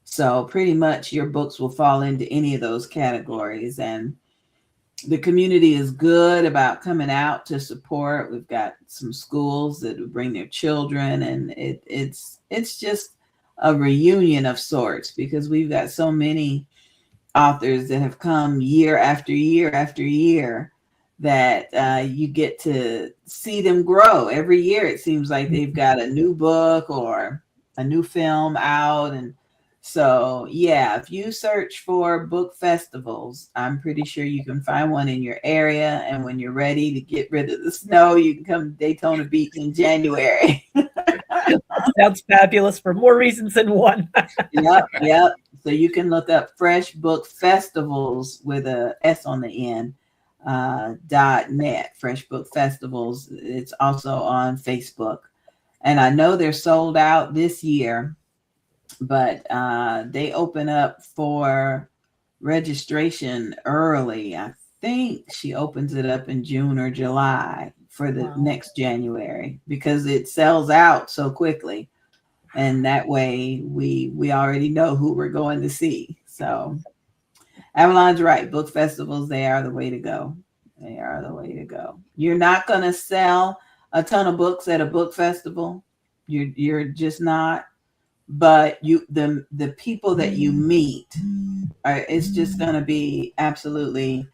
So pretty much your books will fall into any of those categories. And the community is good about coming out to support. We've got some schools that will bring their children, and it's just a reunion of sorts, because we've got so many authors that have come year after year after year that you get to see them grow. Every year it seems like they've got a new book or a new film out. And so, yeah, if you search for book festivals, I'm pretty sure you can find one in your area. And when you're ready to get rid of the snow, you can come to Daytona Beach in January. Sounds fabulous for more reasons than one. Yep. So you can look up Fresh Book Festivals with a S on the end, .net, Fresh Book Festivals. It's also on Facebook. And I know they're sold out this year, but they open up for registration early. I think she opens it up in June or July for the next January, because it sells out so quickly. And that way we already know who we're going to see. So Avalon's right. Book festivals, they are the way to go. They are the way to go. You're not going to sell a ton of books at a book festival. You're just not. But the people that you meet, it's just going to be absolutely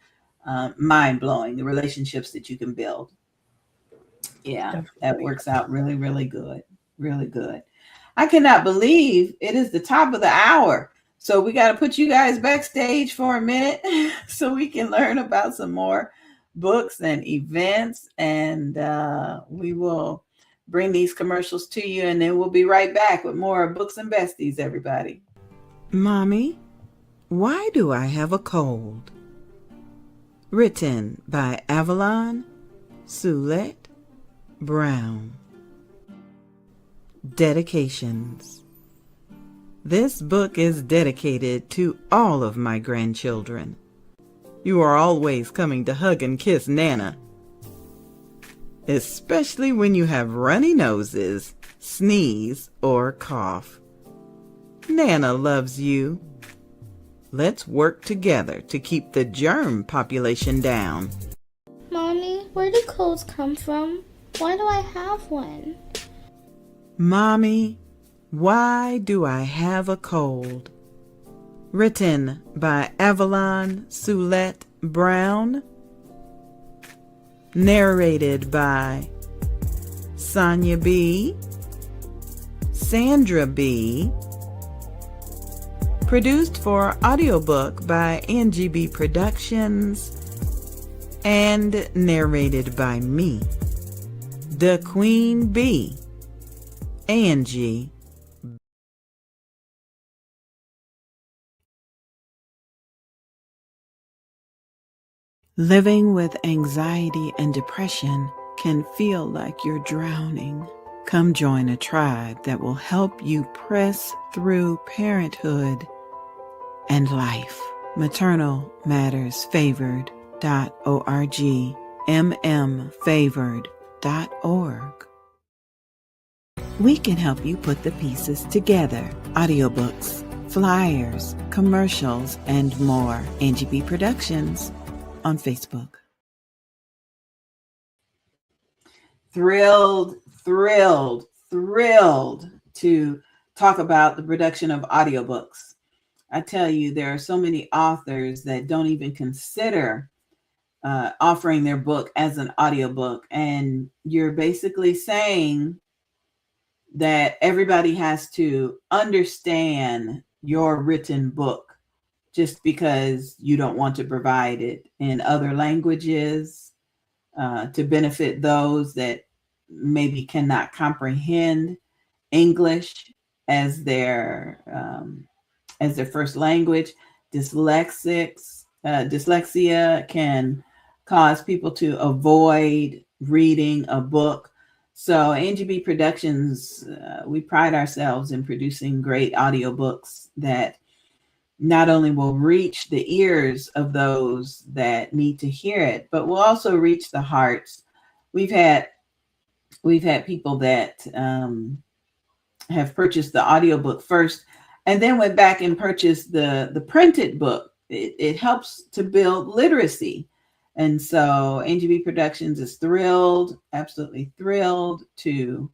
mind-blowing, the relationships that you can build. Yeah, Definitely. that works out really, really good. Really good. I cannot believe it is the top of the hour. So we got to put you guys backstage for a minute so we can learn about some more books and events. And we will bring these commercials to you, and then we'll be right back with more Books and Besties, everybody. Mommy, why do I have a cold? Written by Avalon Brown. Dedications. This book is dedicated to all of my grandchildren. You are always coming to hug and kiss Nana, especially when you have runny noses, sneeze, or cough. Nana loves you. Let's work together to keep the germ population down. Mommy, where do colds come from? Why do I have one? Mommy, why do I have a cold? Written by Avalon Brown. Narrated by Sonia B., Sandra B., produced for audiobook by Angie BEE Productions, and narrated by me, the Queen Bee, Angie. Living with anxiety and depression can feel like you're drowning. Come join a tribe that will help you press through parenthood and life. Maternal Matters Favored mmfavored.org. We can help you put the pieces together. Audiobooks, flyers, commercials, and more. Angie BEE Productions on Facebook. Thrilled to talk about the production of audiobooks. I tell you, there are so many authors that don't even consider offering their book as an audiobook. And you're basically saying that everybody has to understand your written book just because you don't want to provide it in other languages to benefit those that maybe cannot comprehend English as their first language. Dyslexia can cause people to avoid reading a book. So Angie BEE Productions, we pride ourselves in producing great audiobooks that not only will reach the ears of those that need to hear it, but will also reach the hearts. We've had people that have purchased the audiobook first and then went back and purchased the printed book. It helps to build literacy. And so Angie BEE Productions is absolutely thrilled to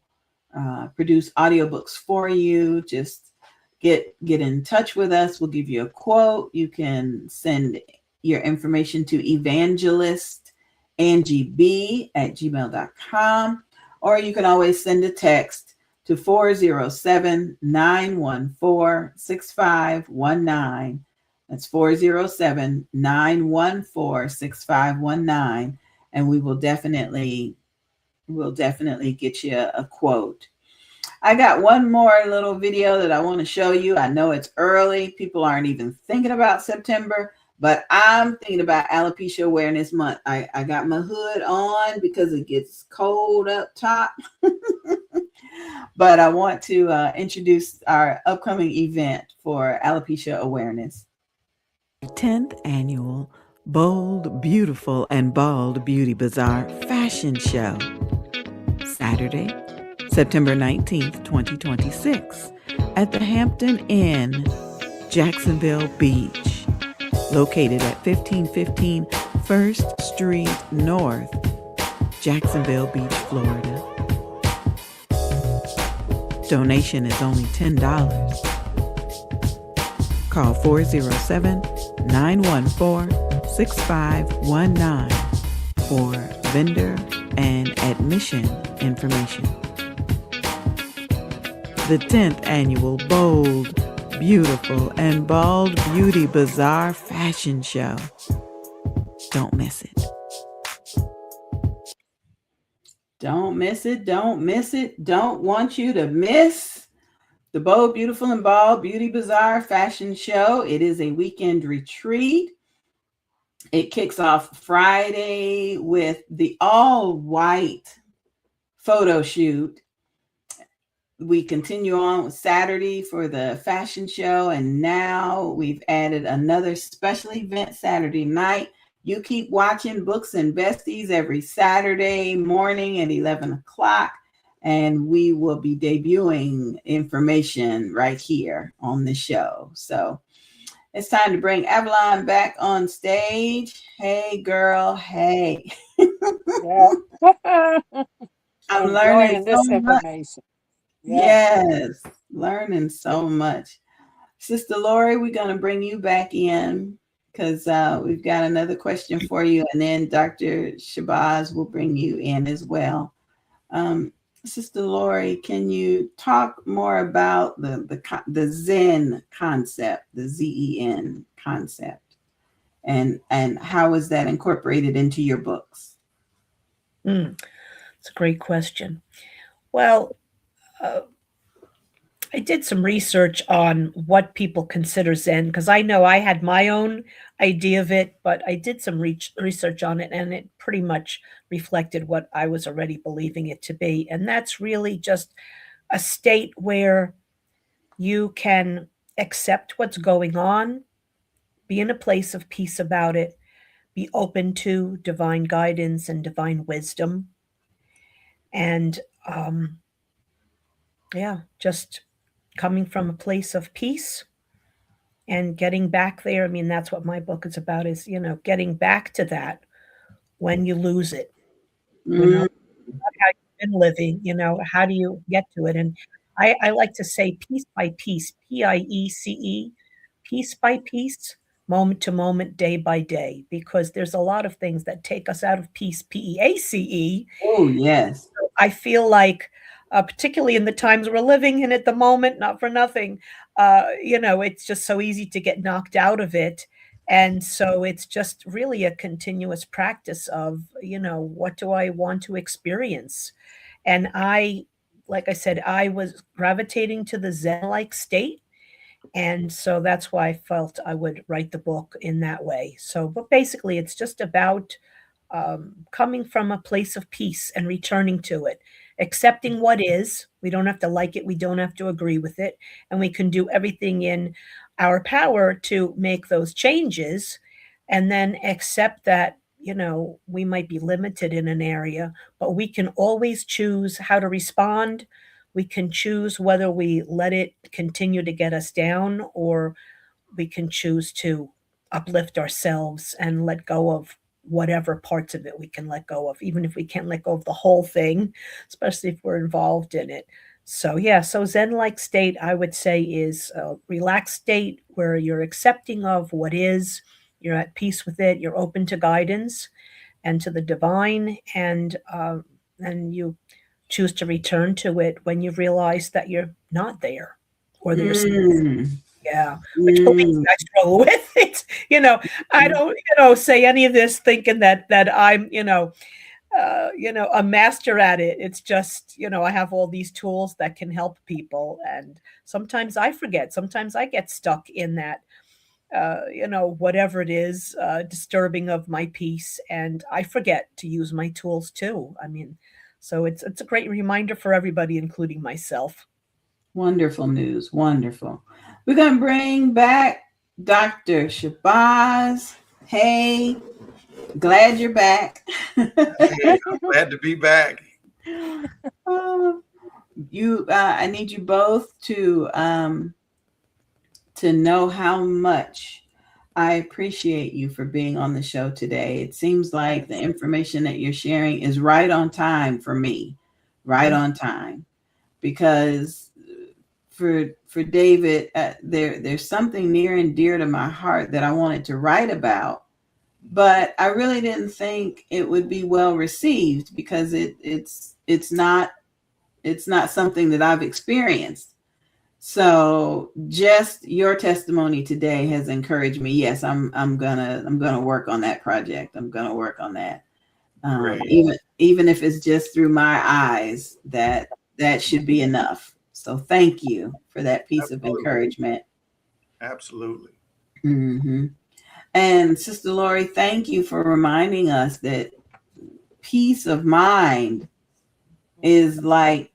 produce audiobooks for you. Just get in touch with us. We'll give you a quote. You can send your information to evangelistangieb@gmail.com, or you can always send a text to 407-914-6519. That's 407-914-6519. And we'll definitely get you a quote. I got one more little video that I want to show you. I know it's early. People aren't even thinking about September, but I'm thinking about Alopecia Awareness Month. I got my hood on because it gets cold up top. But I want to introduce our upcoming event for alopecia awareness. 10th annual Bold, Beautiful, and Bald Beauty Bazaar Fashion Show. Saturday, September 19th, 2026, at the Hampton Inn, Jacksonville Beach, located at 1515 1st Street North, Jacksonville Beach, Florida. Donation is only $10. Call 407-914-6519 for vendor and admission information. The 10th annual Bold, Beautiful, and Bald Beauty Bazaar Fashion Show. Don't miss it. Don't miss it. Don't miss it. Don't want you to miss the Bold, Beautiful, and Bald Beauty Bazaar Fashion Show. It is a weekend retreat. It kicks off Friday with the all-white photo shoot. We continue on with Saturday for the fashion show, and now we've added another special event Saturday night. You keep watching Books and Besties every Saturday morning at 11 o'clock, and we will be debuting information right here on the show. So it's time to bring Avalon back on stage. Hey, girl. Hey. Yeah. I'm learning this so information. much. Yes, learning so much. Sister Lori, we're going to bring you back in because we've got another question for you. And then Dr. Shabazz will bring you in as well. Sister Lori, can you talk more about the Zen concept, the Zen concept, and how is that incorporated into your books? It's a great question. Well, I did some research on what people consider Zen because I know I had my own idea of it, but I did some research on it, and it pretty much reflected what I was already believing it to be. And that's really just a state where you can accept what's going on, be in a place of peace about it, be open to divine guidance and divine wisdom. And yeah, just coming from a place of peace and getting back there. I mean, that's what my book is about, is, getting back to that when you lose it, Mm, not how you've been living, how do you get to it? And I like to say piece by piece, PIECE, piece by piece, moment to moment, day by day, because there's a lot of things that take us out of peace, PEACE. oh, yes. I feel like, particularly in the times we're living in at the moment, not for nothing, it's just so easy to get knocked out of it. And so it's just really a continuous practice of, what do I want to experience? And like I said, I was gravitating to the Zen-like state. And so that's why I felt I would write the book in that way. So, but basically, it's just about coming from a place of peace and returning to it, accepting what is. We don't have to like it, we don't have to agree with it, and we can do everything in our power to make those changes, and then accept that, we might be limited in an area, but we can always choose how to respond. We can choose whether we let it continue to get us down, or we can choose to uplift ourselves and let go of whatever parts of it we can let go of, even if we can't let go of the whole thing, especially if we're involved in it. So, yeah, so Zen-like state, I would say, is a relaxed state where you're accepting of what is, you're at peace with it, you're open to guidance and to the divine, and you choose to return to it when you realize that you're not there, or there's Mm, yeah, which, believe me, mm, I struggle with it. I don't, say any of this thinking that I'm, a master at it. It's just, I have all these tools that can help people, and sometimes I forget. Sometimes I get stuck in that, whatever it is, disturbing of my peace, and I forget to use my tools too. I mean, so it's a great reminder for everybody, including myself. wonderful news. Wonderful. We're going to bring back Dr. Shabazz. Hey, glad you're back. Hey, I'm glad to be back. I need you both to know how much I appreciate you for being on the show today. It seems like the information that you're sharing is right on time for me, right on time, because for David, there's something near and dear to my heart that I wanted to write about, but I really didn't think it would be well received because it's not something that I've experienced. So just your testimony today has encouraged me. Yes, I'm gonna work on that project. I'm gonna work on that. Great. Even if it's just through my eyes, that should be enough. So thank you for that piece of encouragement. Absolutely. Mm-hmm. And Sister Lori, thank you for reminding us that peace of mind is like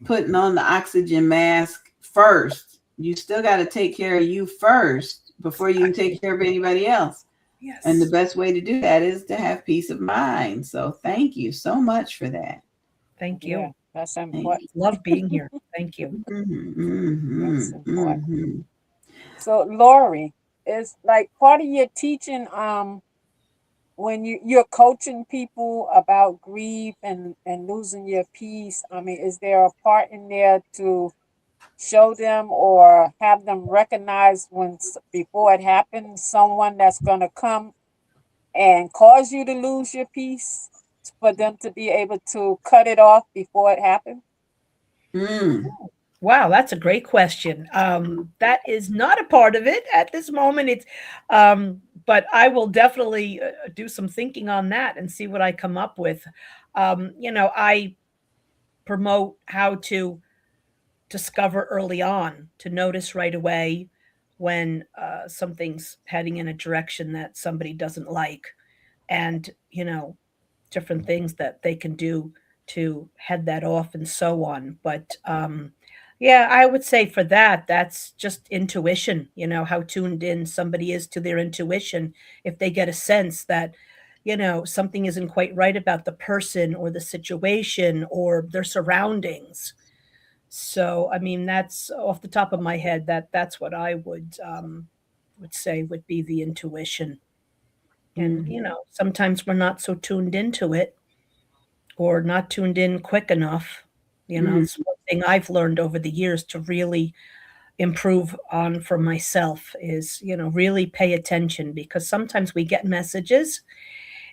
putting on the oxygen mask first. You still got to take care of you first before you can take care of anybody else. Yes. And the best way to do that is to have peace of mind. So thank you so much for that. Thank you. Yeah, that's important. Love being here. Thank you. Mm-hmm, That's important. mm-hmm. So, Lori, is like part of your teaching, when you're coaching people about grief and losing your peace. I mean, is there a part in there to show them or have them recognize before it happens, someone that's going to come and cause you to lose your peace, for them to be able to cut it off before it happens? Mm. Wow, that's a great question. That is not a part of it at this moment. But I will definitely do some thinking on that and see what I come up with. I promote how to discover early on, to notice right away when something's heading in a direction that somebody doesn't like, and different things that they can do to head that off and so on. But Yeah, I would say for that, that's just intuition, how tuned in somebody is to their intuition. If they get a sense that, something isn't quite right about the person or the situation or their surroundings. So, I mean, that's off the top of my head, that's what I would say would be the intuition. And, Mhm. sometimes we're not so tuned into it or not tuned in quick enough. Mhm. It's one thing I've learned over the years to really improve on for myself is, really pay attention because sometimes we get messages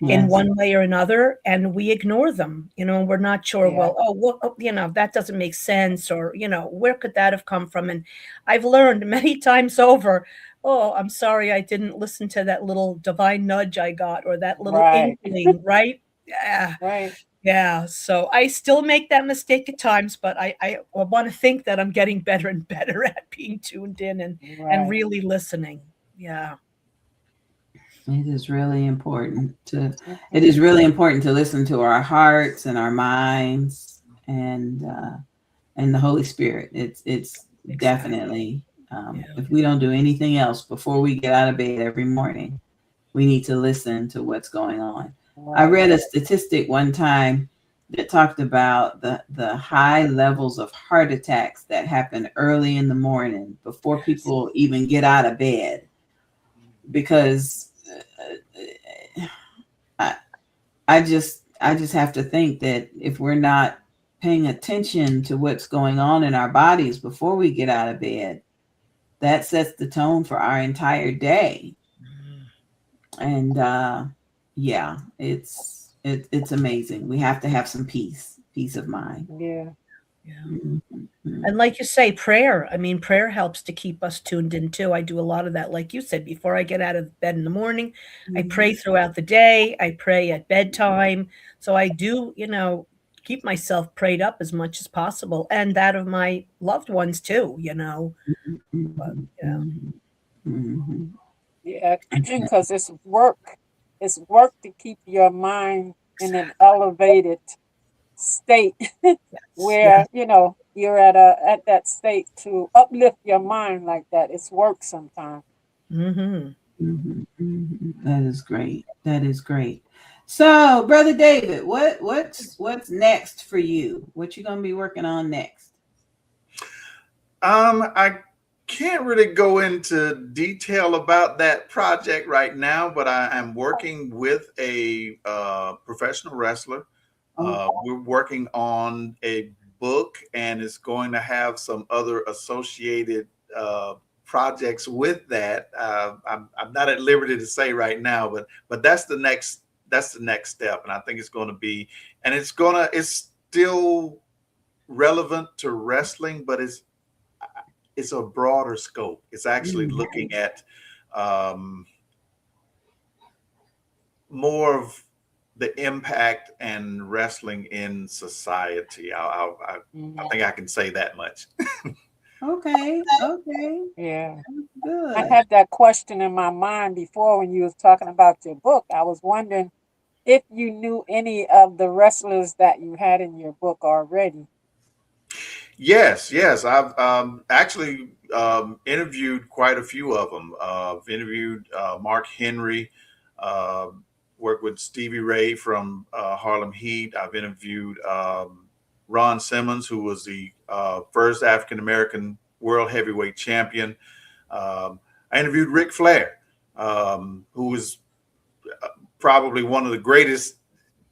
in Yes. one way or another and we ignore them, and we're not sure, Yeah. well, that doesn't make sense or, where could that have come from? And I've learned many times over, oh, I'm sorry I didn't listen to that little divine nudge I got or that little Right. inkling, right? Yeah. Right. Yeah, so I still make that mistake at times, but I want to think that I'm getting better and better at being tuned in and Right. really listening. Yeah. It is really important to it Mhm. is really important to listen to our hearts and our minds and the Holy Spirit. It's Exactly. definitely Yeah. if we don't do anything else before we get out of bed every morning, we need to listen to what's going on. I Right. read a statistic one time that talked about the high levels of heart attacks that happen early in the morning before Yes. people even get out of bed because I, I just have to think that if we're not paying attention to what's going on in our bodies before we get out of bed, that sets the tone for our entire day. Mm, And yeah, it's amazing. We have to have some peace of mind. Yeah. yeah. Mhm. And like you say, prayer. I mean, prayer helps to keep us tuned in too. I do a lot of that. Like you said, before I get out of bed in the morning, I Mhm. pray throughout the day. I pray at bedtime. So I do, keep myself prayed up as much as possible and that of my loved ones too. But Mhm. yeah, Mhm. Mhm. Yeah. Because it's work. It's work to keep your mind in an elevated state yes, where yes. you're at that state to uplift your mind like that. It's work sometimes. Hmm. Mhm. Mhm. That is great. That is great. So, brother David, what's next for you? What you gonna be working on next? I can't really go into detail about that project right now, but I am working with a professional wrestler. Oh, We're working on a book, and it's going to have some other associated projects with that. I'm not at liberty to say right now, but that's the next step, and I think it's going to be, and it's still relevant to wrestling, but it's a broader scope. It's actually mm, looking at um, more of the impact and wrestling in society. I Mhm. think I can say that much. okay, okay, Yeah. I good. had that question in my mind before when you was talking about your book. I was wondering if you knew any of the wrestlers that you had in your book already. Yes, yes. I've actually interviewed quite a few of them. I've interviewed Mark Henry, uh, worked with Stevie Ray from Harlem Heat. I've interviewed Ron Simmons, who was the first African American world heavyweight champion. I interviewed Ric Flair, who was probably one of the greatest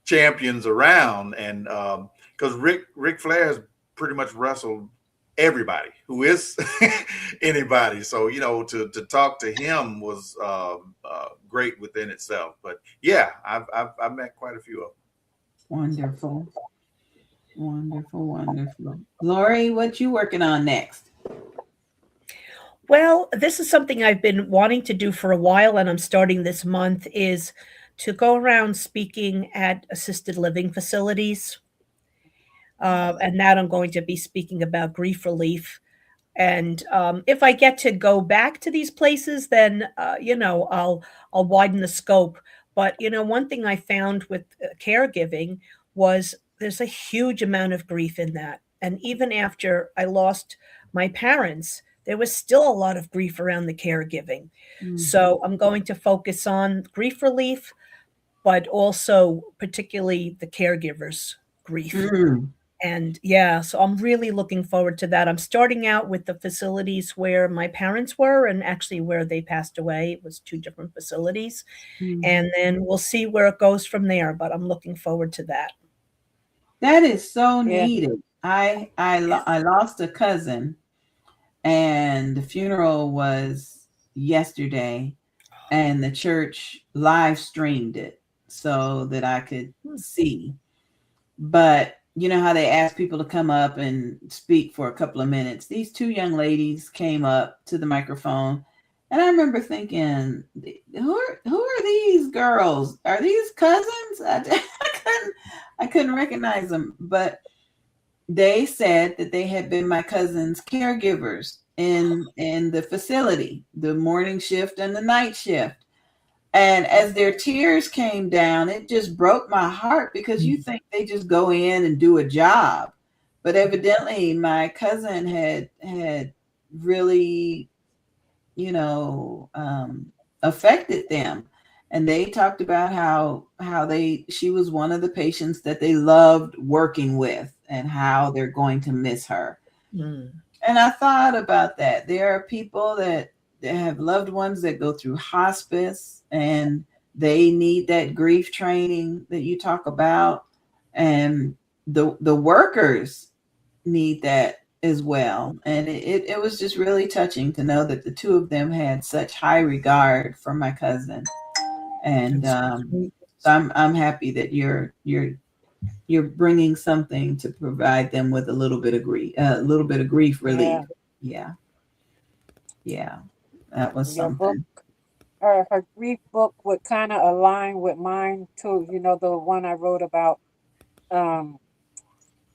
champions around, and because Ric Flair has pretty much wrestled everybody who is anybody, so to talk to him was great within itself. But yeah, I've met quite a few of them. Wonderful, wonderful, wonderful. Lori, what you working on next? Well, this is something I've been wanting to do for a while, and I'm starting this month is to go around speaking at assisted living facilities. And that I'm going to be speaking about grief relief. And if I get to go back to these places, then I'll widen the scope. But one thing I found with caregiving was there's a huge amount of grief in that, And even after I lost my parents, there was still a lot of grief around the caregiving. So I'm going to focus on grief relief, but also particularly the caregivers' grief. Mm. And yeah, so I'm really looking forward to that. I'm starting out with the facilities where my parents were and actually where they passed away. It was two different facilities. And then we'll see where it goes from there, but I'm looking forward to that. That is so Yeah. needed. I lost a cousin, and the funeral was yesterday, and the church live streamed it so that I could see. But you know how they ask people to come up and speak for a couple of minutes. These two young ladies came up to the microphone, and I remember thinking, who are these girls? Are these cousins? I couldn't recognize them, but they said that they had been my cousin's caregivers in the facility, the morning shift and the night shift. And as their tears came down, it just broke my heart, because you think they just go in and do a job. But evidently my cousin had really, affected them. And they talked about how she was one of the patients that they loved working with, and how they're going to miss her. And I thought about that. There are people that have loved ones that go through hospice, and they need that grief training that you talk about. And the workers need that as well. And it was just really touching to know that the two of them had such high regard for my cousin. And so I'm happy that you're bringing something to provide them with a little bit of grief relief. Yeah. That was Your book, something. her grief book would kind of align with mine too. You know, the one I wrote about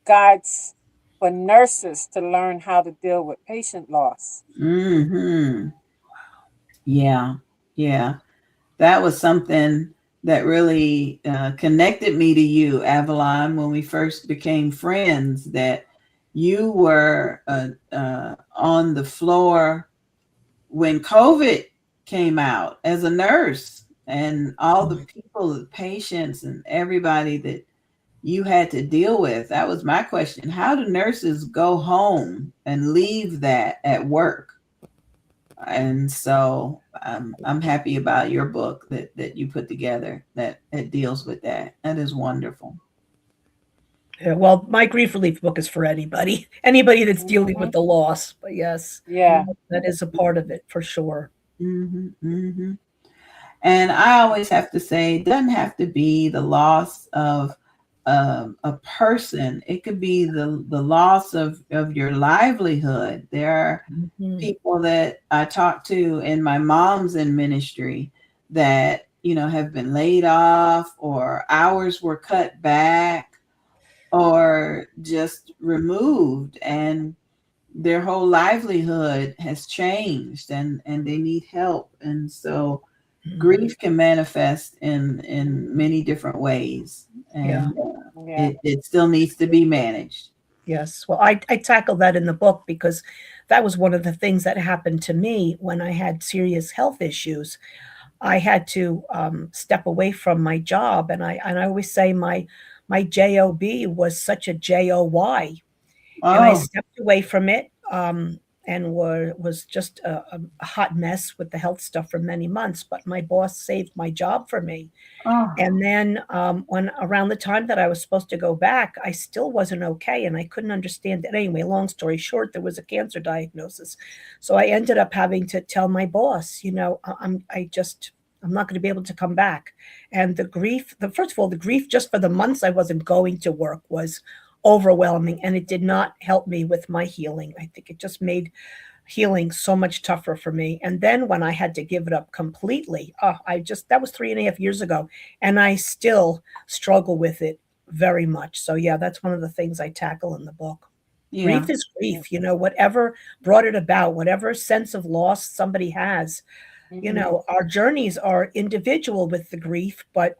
guides for nurses to learn how to deal with patient loss. Mm-hmm. Yeah. That was something that really connected me to you, Avalon, when we first became friends, that you were on the floor when COVID came out as a nurse, and all the people, the patients and everybody that you had to deal with. That was my question. How do nurses go home and leave that at work? And so I'm happy about your book that you put together that deals with that. That is wonderful. Yeah, well, my grief relief book is for anybody that's dealing with the loss. But yes, Yeah. that is a part of it for sure. And I always have to say, it doesn't have to be the loss of a person. It could be the loss of your livelihood. There are people that I talk to in my mom's in ministry that, have been laid off, or hours were cut back, or just removed, and their whole livelihood has changed, and they need help. And so grief can manifest in many different ways, and it still needs to be managed. Yes. Well, I tackle that in the book because that was one of the things that happened to me when I had serious health issues. I had to step away from my job, and I always say my job was such a joy, and I stepped away from it. And was just a hot mess with the health stuff for many months. But my boss saved my job for me. And then when around the time that I was supposed to go back, I still wasn't okay, and I couldn't understand it. Anyway, long story short, there was a cancer diagnosis. So I ended up having to tell my boss, I'm not going to be able to come back. And the grief, first of all, the grief just for the months I wasn't going to work was overwhelming, and it did not help me with my healing. I think it just made healing so much tougher for me. And then when I had to give it up completely, that was 3.5 years ago, and I still struggle with it very much. So yeah, that's one of the things I tackle in the book. Grief is grief, whatever brought it about, whatever sense of loss somebody has, our journeys are individual with the grief, but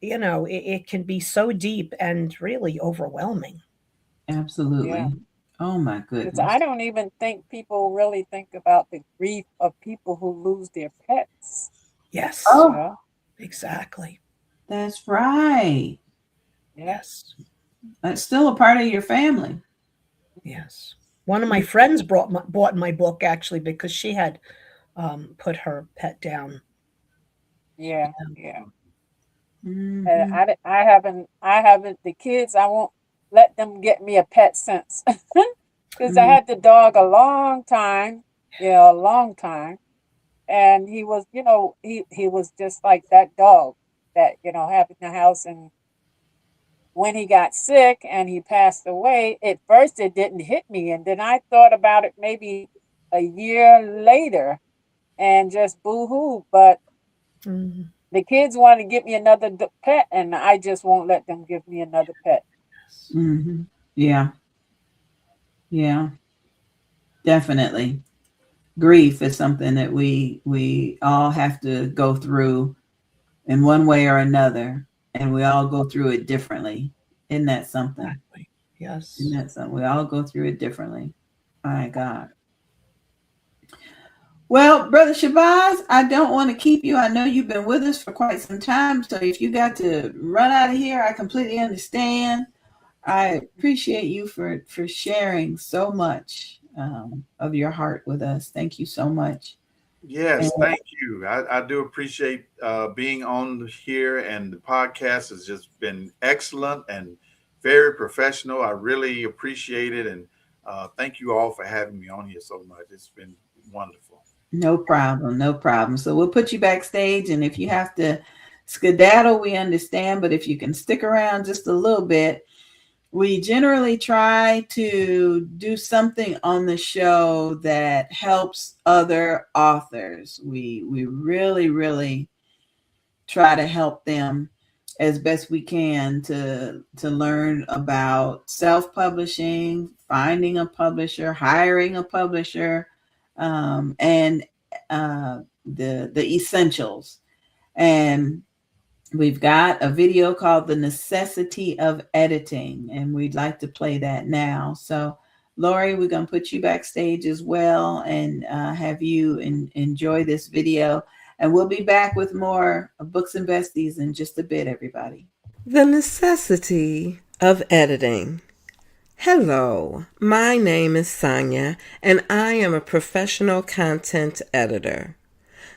it can be so deep and really overwhelming. Absolutely. Yeah. Oh my Because goodness. I don't even think people really think about the grief of people who lose their pets. Yes, You Oh, know? exactly. that's right. Yeah. Yes, That's still a part of your family. yes. One of my friends bought my book actually because she had put her pet down. Yeah. Yeah. And Hmm. I haven't, the kids, I won't let them get me a pet since. Because I Mm. had the dog a long time, yeah, a long time. And he was, he was just like that dog that, had in the house. And when he got sick and he passed away, at first it didn't hit me. And then I thought about it maybe a year later and just boo hoo. But Mhm. the kids want to give me another pet, and I just won't let them give me another pet. Hmm. Yeah, yeah, definitely. Grief is something that we all have to go through in one way or another, and we all go through it differently. Isn't that something? Exactly. Yes. Isn't that something? We all go through it differently. My God. Well, Brother Shabazz, I don't want to keep you. I know you've been with us for quite some time. So if you got to run out of here, I completely understand. I appreciate you for sharing so much of your heart with us. Thank you so much. And Yes, thank you. I do appreciate being on here, and the podcast has just been excellent and very professional. I really appreciate it, and thank you all for having me on here so much. It's been wonderful. no problem, no problem. So we'll put you backstage, and if you have to skedaddle, we understand. But if you can stick around just a little bit, we generally try to do something on the show that helps other authors. We really, really try to help them as best we can to learn about self-publishing, finding a publisher, hiring a publisher, and the essentials. And we've got a video called The Necessity of Editing, and we'd like to play that now. So, Lori, we're going to put you backstage as well and have you enjoy this video. And we'll be back with more of Books and Besties in just a bit, everybody. The necessity of editing. Hello, my name is Sonia, and I am a professional content editor.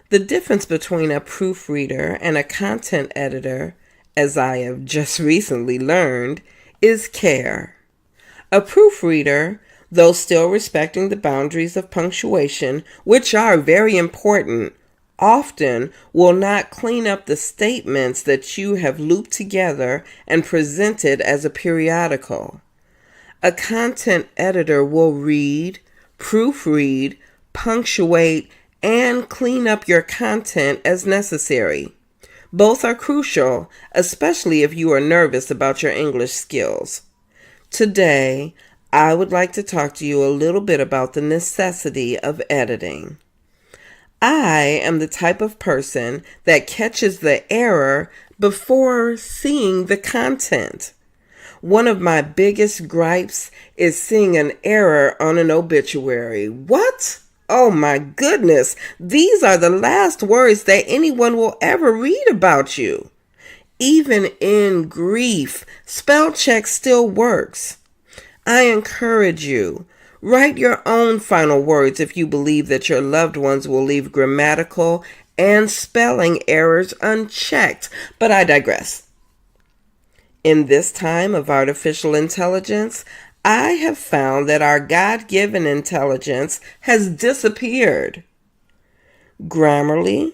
The difference between a proofreader and a content editor, as I have just recently learned, is care. A proofreader, though still respecting the boundaries of punctuation, which are very important, often will not clean up the statements that you have looped together and presented as a periodical. A content editor will read, proofread, punctuate, and clean up your content as necessary. Both are crucial, especially if you are nervous about your English skills. Today, I would like to talk to you a little bit about the necessity of editing. I am the type of person that catches the error before seeing the content. One of my biggest gripes is seeing an error on an obituary. What? Oh my goodness, these are the last words that anyone will ever read about you. Even in grief, spell check still works. I encourage you, write your own final words if you believe that your loved ones will leave grammatical and spelling errors unchecked. But I digress. In this time of artificial intelligence, I have found that our God-given intelligence has disappeared. Grammarly,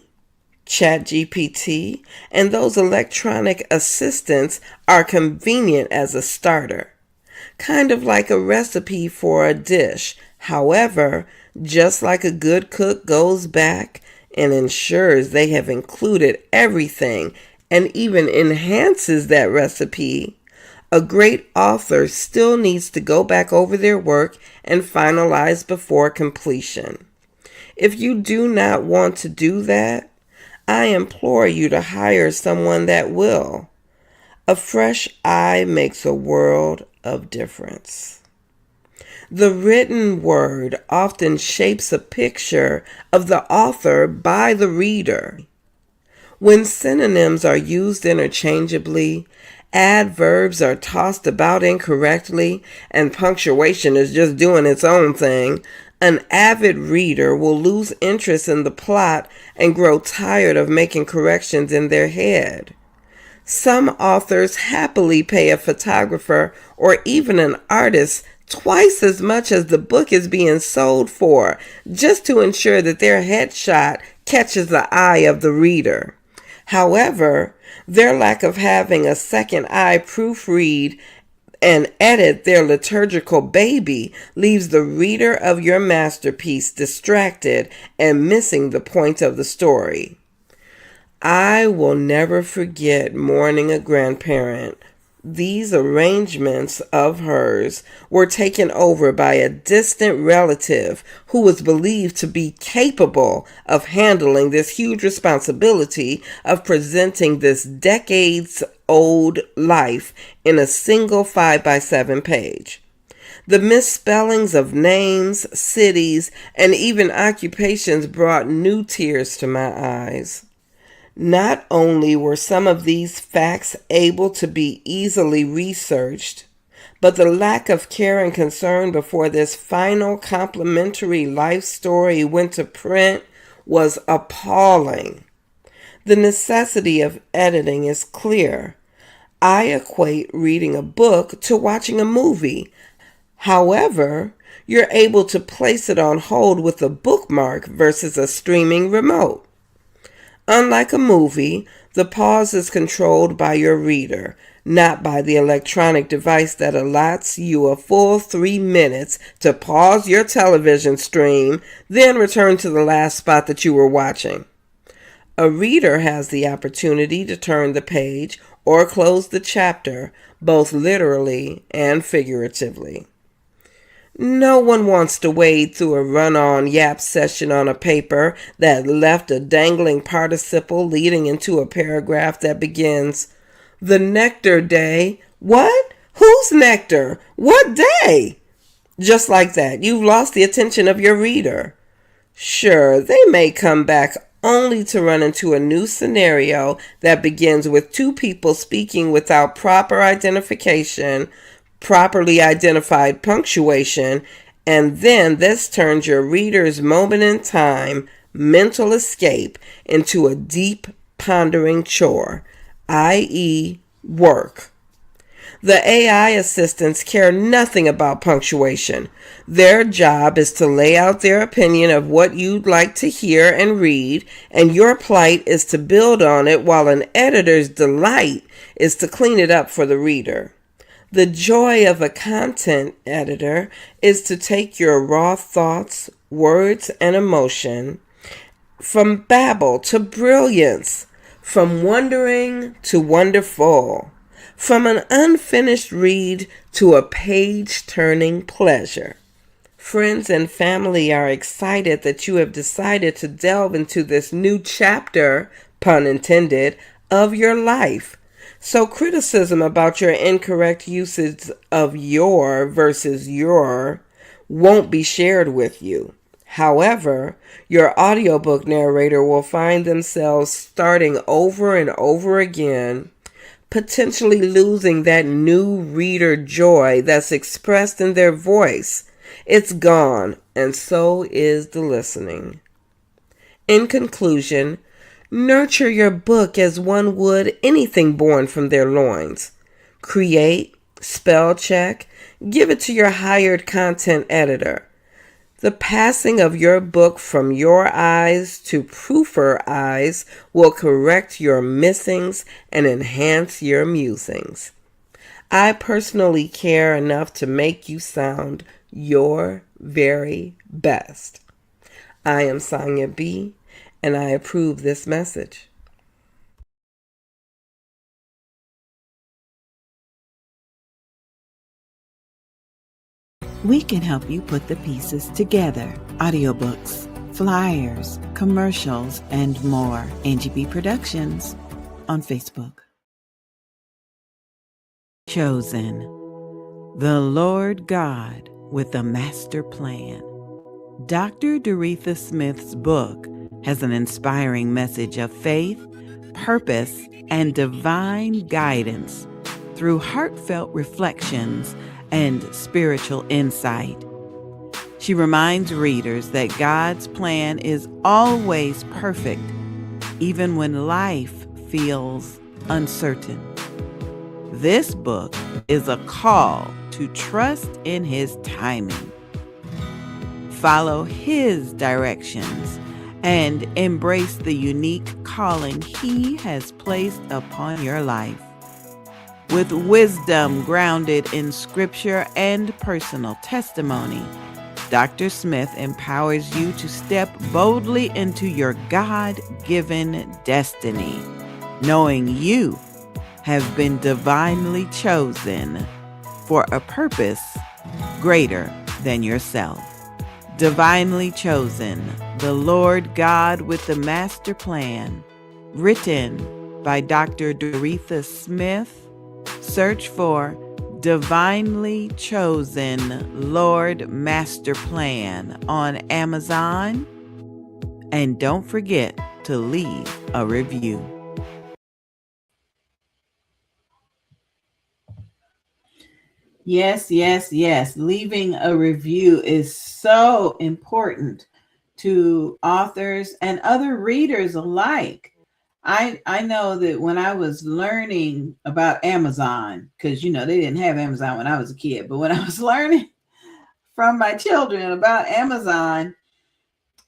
ChatGPT, and those electronic assistants are convenient as a starter, kind of like a recipe for a dish. However, just like a good cook goes back and ensures they have included everything and even enhances that recipe, a great author still needs to go back over their work and finalize before completion. If you do not want to do that, I implore you to hire someone that will. A fresh eye makes a world of difference. The written word often shapes a picture of the author by the reader. When synonyms are used interchangeably, adverbs are tossed about incorrectly, and punctuation is just doing its own thing, an avid reader will lose interest in the plot and grow tired of making corrections in their head. Some authors happily pay a photographer or even an artist twice as much as the book is being sold for, just to ensure that their headshot catches the eye of the reader. However, their lack of having a second eye proofread and edit their liturgical baby leaves the reader of your masterpiece distracted and missing the point of the story. I will never forget mourning a grandparent. These arrangements of hers were taken over by a distant relative who was believed to be capable of handling this huge responsibility of presenting this decades-old life in a single 5x7 page. The misspellings of names, cities, and even occupations brought new tears to my eyes. Not only were some of these facts able to be easily researched, but the lack of care and concern before this final complimentary life story went to print was appalling. The necessity of editing is clear. I equate reading a book to watching a movie. However, you're able to place it on hold with a bookmark versus a streaming remote. Unlike a movie, the pause is controlled by your reader, not by the electronic device that allots you a full 3 minutes to pause your television stream, then return to the last spot that you were watching. A reader has the opportunity to turn the page or close the chapter, both literally and figuratively. No one wants to wade through a run-on yap session on a paper that left a dangling participle leading into a paragraph that begins, "The nectar day." What? Whose nectar? What day? Just like that, you've lost the attention of your reader. Sure, they may come back only to run into a new scenario that begins with two people speaking without proper identification, properly identified punctuation, and then this turns your reader's moment in time mental escape into a deep pondering chore, i.e. work. The AI assistants care nothing about punctuation. Their job is to lay out their opinion of what you'd like to hear and read, and your plight is to build on it, while an editor's delight is to clean it up for the reader. The joy of a content editor is to take your raw thoughts, words, and emotion from babble to brilliance, from wondering to wonderful, from an unfinished read to a page-turning pleasure. Friends and family are excited that you have decided to delve into this new chapter, pun intended, of your life. So criticism about your incorrect usage of your versus your won't be shared with you. However, your audiobook narrator will find themselves starting over and over again, potentially losing that new reader joy that's expressed in their voice. It's gone, and so is the listening. In conclusion, nurture your book as one would anything born from their loins. Create, spell check, give it to your hired content editor. The passing of your book from your eyes to proofer eyes will correct your missings and enhance your musings. I personally care enough to make you sound your very best. I am Sonia B., and I approve this message. We can help you put the pieces together. Audiobooks, flyers, commercials, and more. Angie B Productions on Facebook. Chosen, the Lord God with a master plan. Dr. Doretha Smith's book has an inspiring message of faith, purpose, and divine guidance through heartfelt reflections and spiritual insight. She reminds readers that God's plan is always perfect, even when life feels uncertain. This book is a call to trust in His timing, follow His directions, and embrace the unique calling He has placed upon your life. With wisdom grounded in scripture and personal testimony, Dr. Smith empowers you to step boldly into your God-given destiny, knowing you have been divinely chosen for a purpose greater than yourself. Divinely Chosen, the Lord God with the Master Plan, written by Dr. Doretha Smith. Search for Divinely Chosen Lord Master Plan on Amazon. And don't forget to leave a review. Yes, yes, yes. Leaving a review is so important to authors and other readers alike. I know that when I was learning about Amazon, because they didn't have Amazon when I was a kid, but when I was learning from my children about Amazon,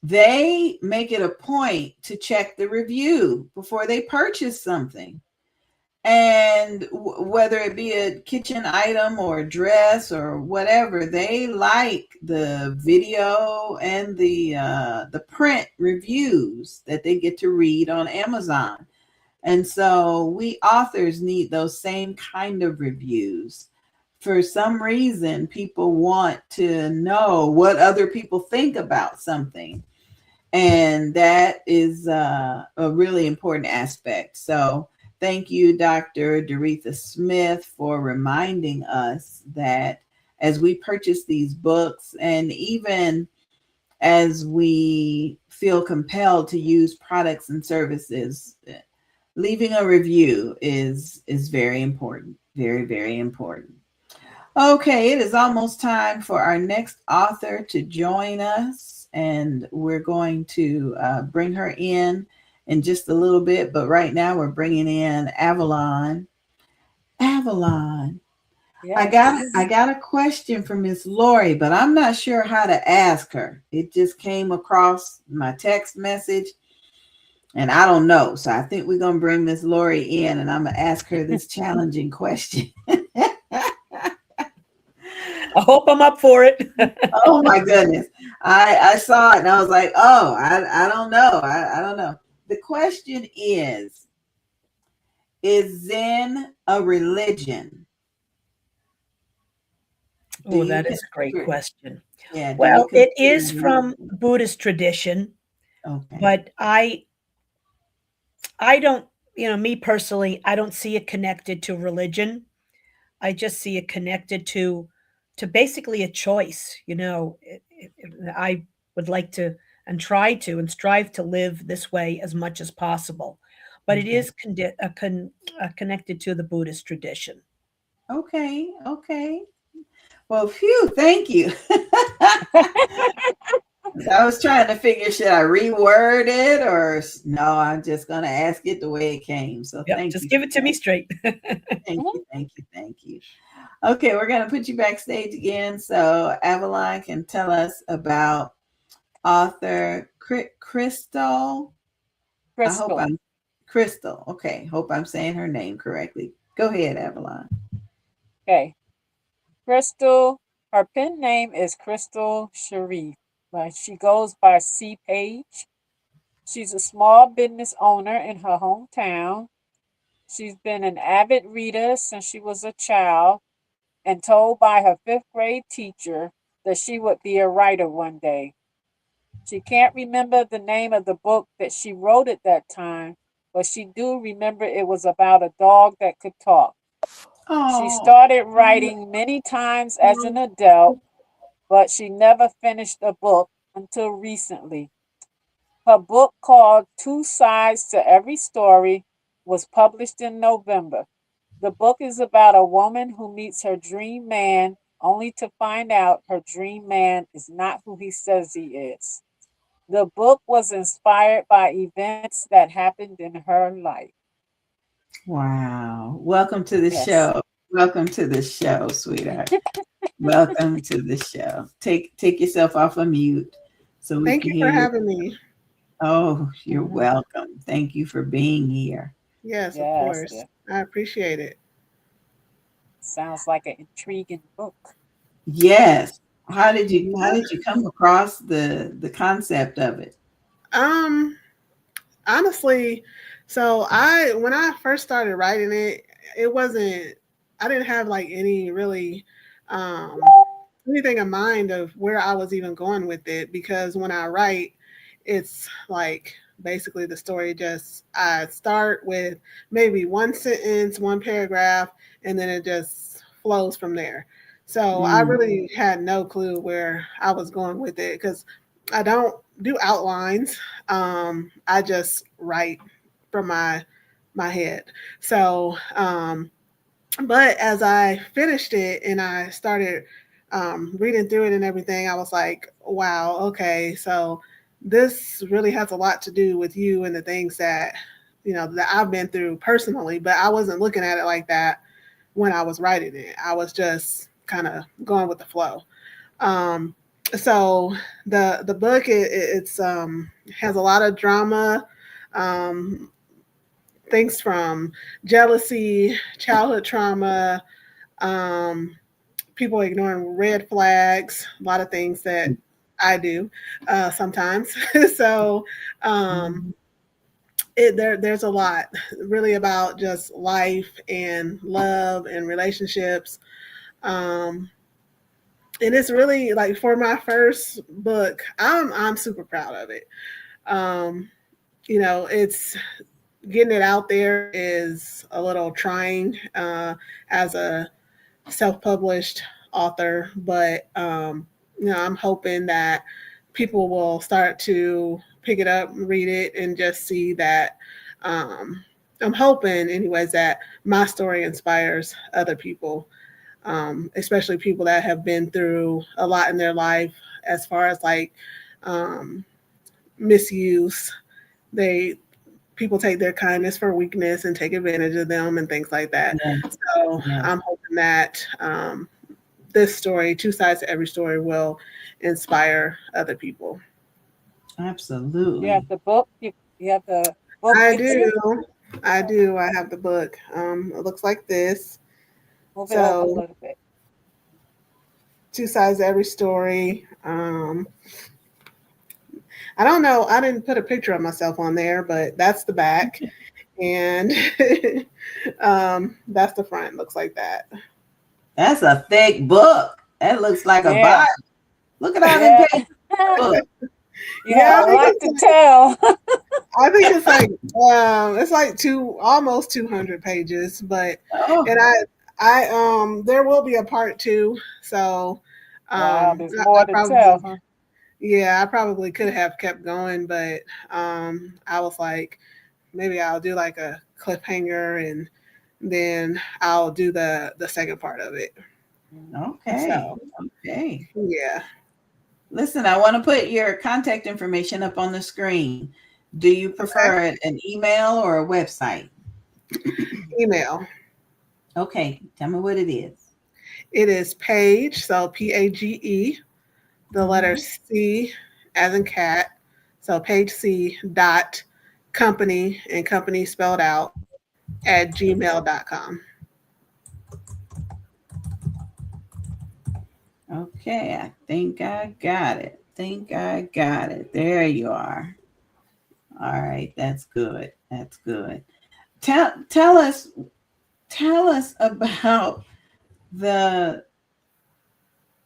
they make it a point to check the review before they purchase something. And whether it be a kitchen item or a dress or whatever, they like the video and the print reviews that they get to read on Amazon. And so we authors need those same kind of reviews. For some reason, people want to know what other people think about something. And that is a really important aspect. So thank you, Dr. Doretha Smith, for reminding us that as we purchase these books, and even as we feel compelled to use products and services, leaving a review is very important. Very, very important. Okay, it is almost time for our next author to join us, and we're going to bring her in just a little bit. But right now, we're bringing in Avalon. Avalon, Yes. I got a question for Miss Lori, but I'm not sure how to ask her. It just came across my text message, and I don't know. So I think we're gonna bring Miss Lori in, and I'm gonna ask her this challenging question. I hope I'm up for it. Oh my goodness. I saw it and I was like, oh, I don't know. I don't know. The question is Zen a religion? Oh, that is a great question. Yeah, do you Well, it consider is from Buddhist tradition, okay. but I don't, me personally, I don't see it connected to religion. I just see it connected to basically a choice. I would like to and try to and strive to live this way as much as possible, but it Okay. is connected to the Buddhist tradition. Okay. Okay. Well, phew, thank you. I was trying to figure, should I reword it or no, I'm just going to ask it the way it came. So Yep, thank just you. give it to me straight. Thank you. Thank you. Thank you. Okay, we're going to put you backstage again so Avalon can tell us about author Crystal. I hope Crystal. I'm Crystal. Okay, hope I'm saying her name correctly. Go ahead, Avalon. Okay. Crystal, her pen name is Crystal Sharif, but she goes by C Page. She's a small business owner in her hometown. She's been an avid reader since she was a child and told by her fifth grade teacher that she would be a writer one day. She can't remember the name of the book that she wrote at that time, but she do remember it was about a dog that could talk. She Oh, started writing many times as an adult, but she never finished a book until recently. Her book, called Two Sides to Every Story, was published in November. The book is about a woman who meets her dream man only to find out her dream man is not who he says he is. The book was inspired by events that happened in her life. wow. Welcome to the Yes. show. Welcome to the show, sweetheart. Welcome to the show. Take yourself off of mute so we Thank can you hear for you. having me. Oh, you're Mhm. welcome. Thank you for being here. Yes, of Yes, course. yes. I appreciate it. Sounds like an intriguing book. Yes. How Yeah. did you come across the concept of it? Um, Honestly, so I when I first started writing it, it wasn't I didn't have like any really um anything in mind of where I was even going with it because when I write, it's like basically the story just I start with maybe one sentence, one paragraph, and then it just flows from there. So I Mm, really had no clue where I was going with it because I don't do outlines. I just write from my head. So but as I finished it and I started reading through it and everything, I was like, wow, okay, so this really has a lot to do with you and the things that that I've been through personally. But I wasn't looking at it like that when I was writing it. I was just kind of going with the flow. Um, so the book it's has a lot of drama. Um, Things from jealousy, childhood trauma, um, people ignoring red flags, a lot of things that I do sometimes. So um, mhm. there's a lot really about just life and love and relationships. Um, and it's really like for my first book, I'm super proud of it. Um, it's getting it out there is a little trying as a self-published author, but I'm hoping that people will start to pick it up, read it, and just see that. I'm hoping, anyways, that my story inspires other people, especially people that have been through a lot in their life, as far as like um, misuse. They People take their kindness for weakness and take advantage of them and things like that. Yeah, So yeah, I'm hoping that this story, Two Sides to Every Story, will inspire other people. You have absolutely. the book. You have the book I with you. do. I do. I have the book. It looks like this. Move it over a So, little bit. Two Sides to Every Story. I don't know. I didn't put a picture of myself on there, but that's the back. And that's the front. Looks like that. That's a thick book. That looks like a Yeah, Bible. Look at all them yeah. pages in the book. You have Yeah, a lot to tell. I think it's like almost 200 pages, but Oh, and there will be a part two, so Wow, there's I more to tell, probably huh? yeah, I probably could have kept going, but I was like maybe I'll do like a cliffhanger and then I'll do the second part of it. okay. So Okay. yeah. Listen, I want to put your contact information up on the screen. Do you Okay. prefer an email or a website? Email. Okay, tell me what it is. It is Page, so Page, the letter Mhm. C as in cat. So page C dot company and company spelled out at gmail.com. Okay, I think I got it. There you are. All right, that's good. That's good. Tell us about the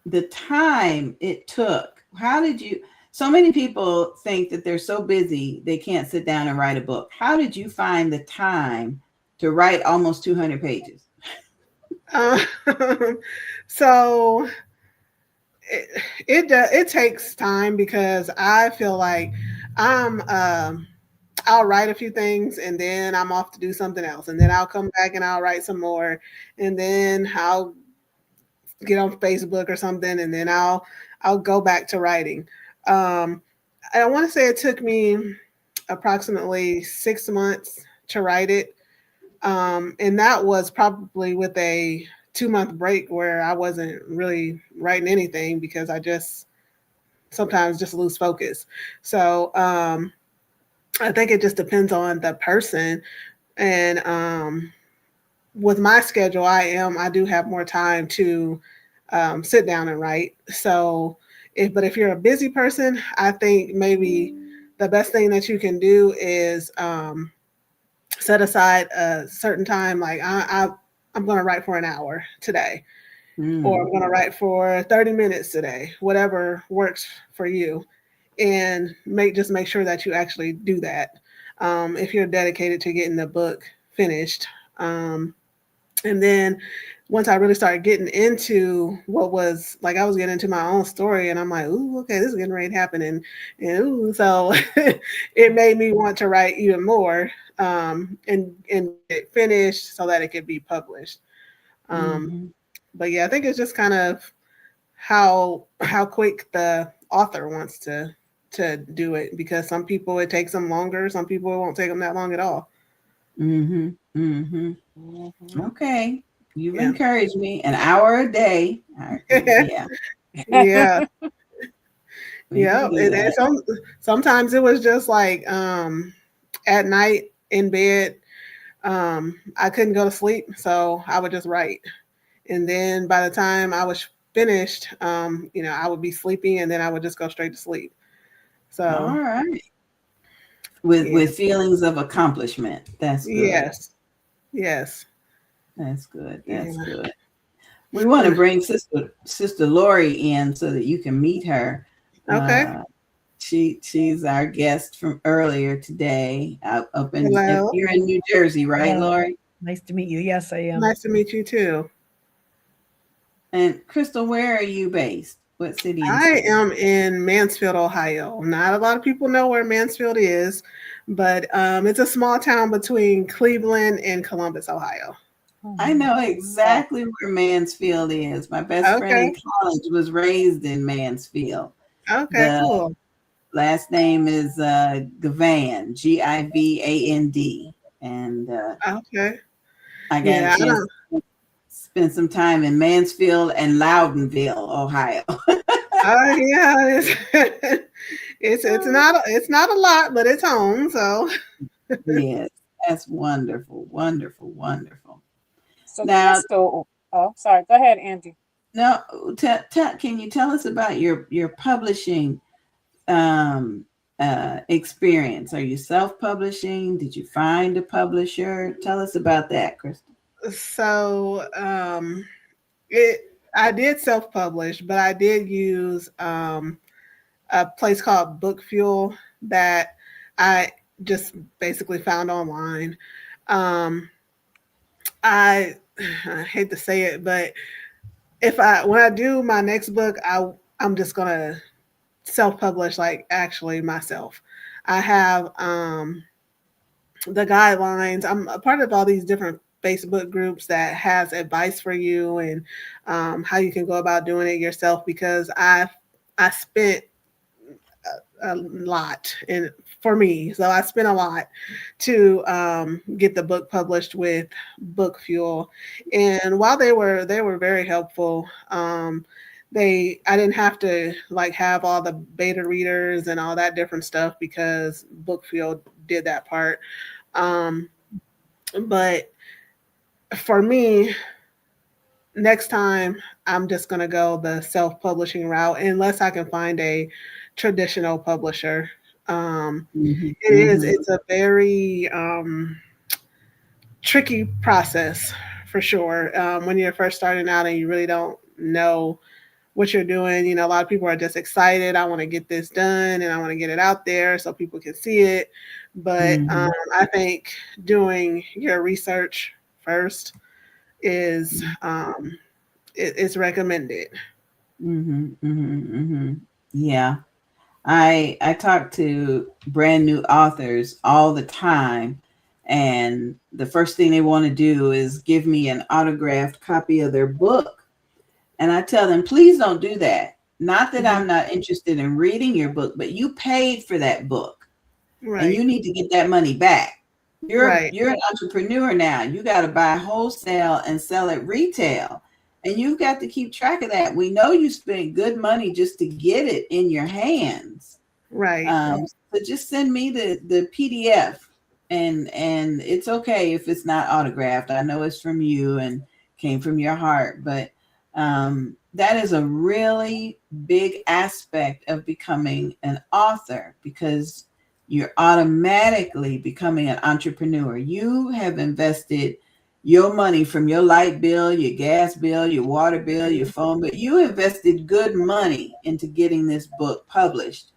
the time it took. How did you so many people think that they're so busy they can't sit down and write a book. How did you find the time to write almost 200 pages? Um, so it takes time because I feel like I'm I'll write a few things and then I'm off to do something else, and then I'll come back and I'll write some more, and then I'll get on Facebook or something, and then I'll go back to writing. Um, I want to say it took me approximately 6 months to write it, and that was probably with a 2 month break where I wasn't really writing anything because I just sometimes just lose focus. So I think it just depends on the person, and with my schedule, I do have more time to sit down and write. So, if you're a busy person, I think maybe the best thing that you can do is set aside a certain time. Like I'm going to write for an hour today, or I'm going to write for 30 minutes today, whatever works for you, and make sure that you actually do that. If you're dedicated to getting the book finished. And then once I really started getting into what was like, I was getting into my own story, and I'm like, ooh, okay, this is getting ready to happen. And ooh, so it made me want to write even more, and get finished so that it could be published. But yeah, I think it's just kind of how quick the author wants to do it, because some people it takes them longer, some people it won't take them that long at all. Okay. You've Yeah. encouraged me. An hour a day. Yeah. Yeah. We Yeah. can do that. Sometimes it was just like at night in bed, I couldn't go to sleep, so I would just write. And then by the time I was finished, I would be sleeping, and then I would just go straight to sleep. So All right. With yeah. feelings of accomplishment. That's good. Yes. That's good. That's Yeah. good. We want to bring Sister Lori in so that you can meet her. Okay. She's our guest from earlier today up in Hello. you're in New Jersey, right, Hello. Lori? Nice to meet you. Yes, I am. Nice to meet you too. And Crystal, where are you based? What city and I state? am in Mansfield, Ohio. Not a lot of people know where Mansfield is, but it's a small town between Cleveland and Columbus, Ohio. I know exactly where Mansfield is. My best friend in Okay. college was raised in Mansfield. Okay, The cool. last name is Gavand, Givand. And Okay. I got a Yeah, I chance don't. to spend some time in Mansfield and Loudonville, Ohio. Yeah, it's not a lot, but it's home. So Yes, that's wonderful, wonderful, wonderful. So Now, Crystal, oh, sorry. Go ahead, Angie. now, can you tell us about your publishing experience? Are you self-publishing? Did you find a publisher? Tell us about that, Crystal. so I did self-publish, but I did use a place called Book Fuel that I just basically found online. Um, I hate to say it, but when I do my next book, I'm just gonna self-publish, like actually myself. I have the guidelines. I'm a part of all these different Facebook groups that has advice for you, and how you can go about doing it yourself, because I spent a lot and for me, so I spent a lot to get the book published with Book Fuel. And while they were very helpful, I didn't have to like have all the beta readers and all that different stuff, because Book Fuel did that part. um, but for me, next time I'm just going to go the self-publishing route, unless I can find a traditional publisher. It's a very tricky process for sure. When you're first starting out and you really don't know what you're doing, a lot of people are just excited. I want to get this done and I want to get it out there so people can see it. But I think doing your research first is it's recommended. Yeah. I talk to brand new authors all the time, and the first thing they want to do is give me an autographed copy of their book. And I tell them, please don't do that. Not that I'm not interested in reading your book, but you paid for that book and you Right. need to get that money back. Right. You're an entrepreneur now. You got to buy wholesale and sell at retail. And you've got to keep track of that. We know you spent good money just to get it in your hands. Right. So just send me the PDF, and it's okay if it's not autographed. I know it's from you and came from your heart, but that is a really big aspect of becoming an author, because you're automatically becoming an entrepreneur. You have invested your money from your light bill, your gas bill, your water bill, your phone bill. You invested good money into getting this book published.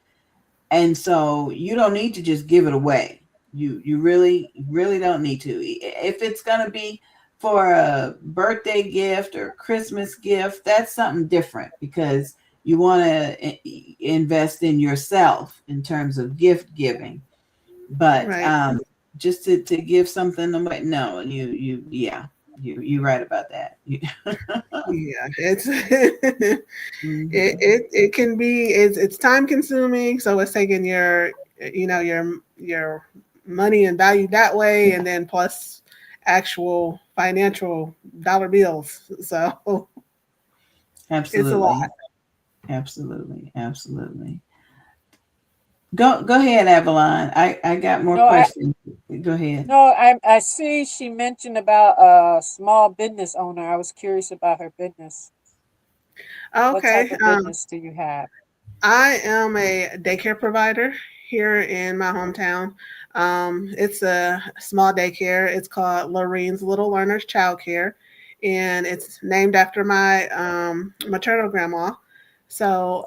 And so you don't need to just give it away. You really don't need to. If it's going to be for a birthday gift or Christmas gift, that's something different, because you want to invest in yourself in terms of gift giving. But just to give something away, no, you're right about that. Yeah, it's it can be, it's time consuming, so it's taking your your money and value that way, and then plus actual financial dollar bills. So Absolutely. It's a lot. Absolutely. Go ahead, Avalon. I got more questions. Go ahead. No, I see she mentioned about a small business owner. I was curious about her business. What Okay. type of business do you have? I am a daycare provider here in my hometown. It's a small daycare. It's called Lorene's Little Learners Child Care, and it's named after my maternal grandma. So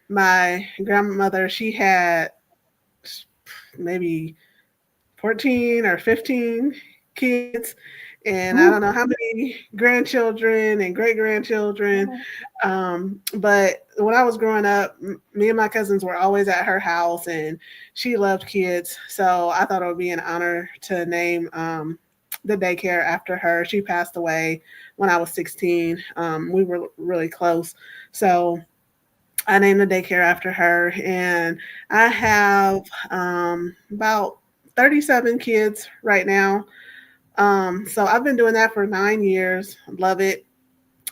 my grandmother, she had maybe 14 or 15 kids, and I don't know how many grandchildren and great grandchildren. But when I was growing up, me and my cousins were always at her house, and she loved kids. So I thought it would be an honor to name the daycare after her. She passed away when I was 16. We were really close. So I named the daycare after her, and I have about 37 kids right now. So I've been doing that for 9 years. Love it,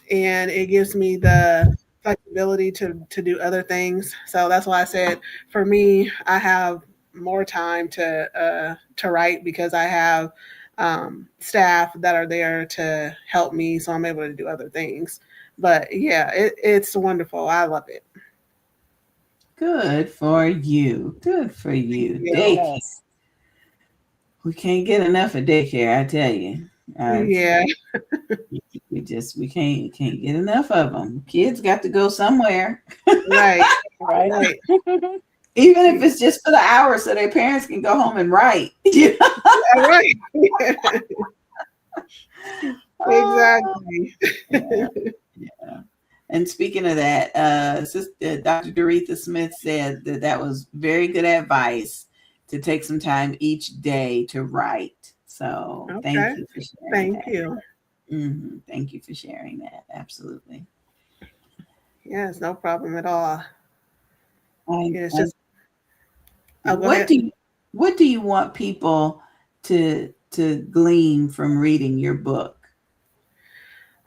and it gives me the flexibility to do other things. So that's why I said, for me, I have more time to write, because I have staff that are there to help me, so I'm able to do other things. But yeah, it's wonderful. I love it. Good for you. Good for you. Yeah. Daycare. We can't get enough of daycare, I tell you. Yeah. we can't get enough of them. Kids got to go somewhere. Right. Right. Even if it's just for the hour, so their parents can go home and write. Right. Exactly. Yeah. And speaking of that, Sister Dr. Doretha Smith said that was very good advice, to take some time each day to write. So thank you for sharing that. Thank you. Thank you for sharing that. Absolutely. Yes, no problem at all. It's just what do you want people to glean from reading your book?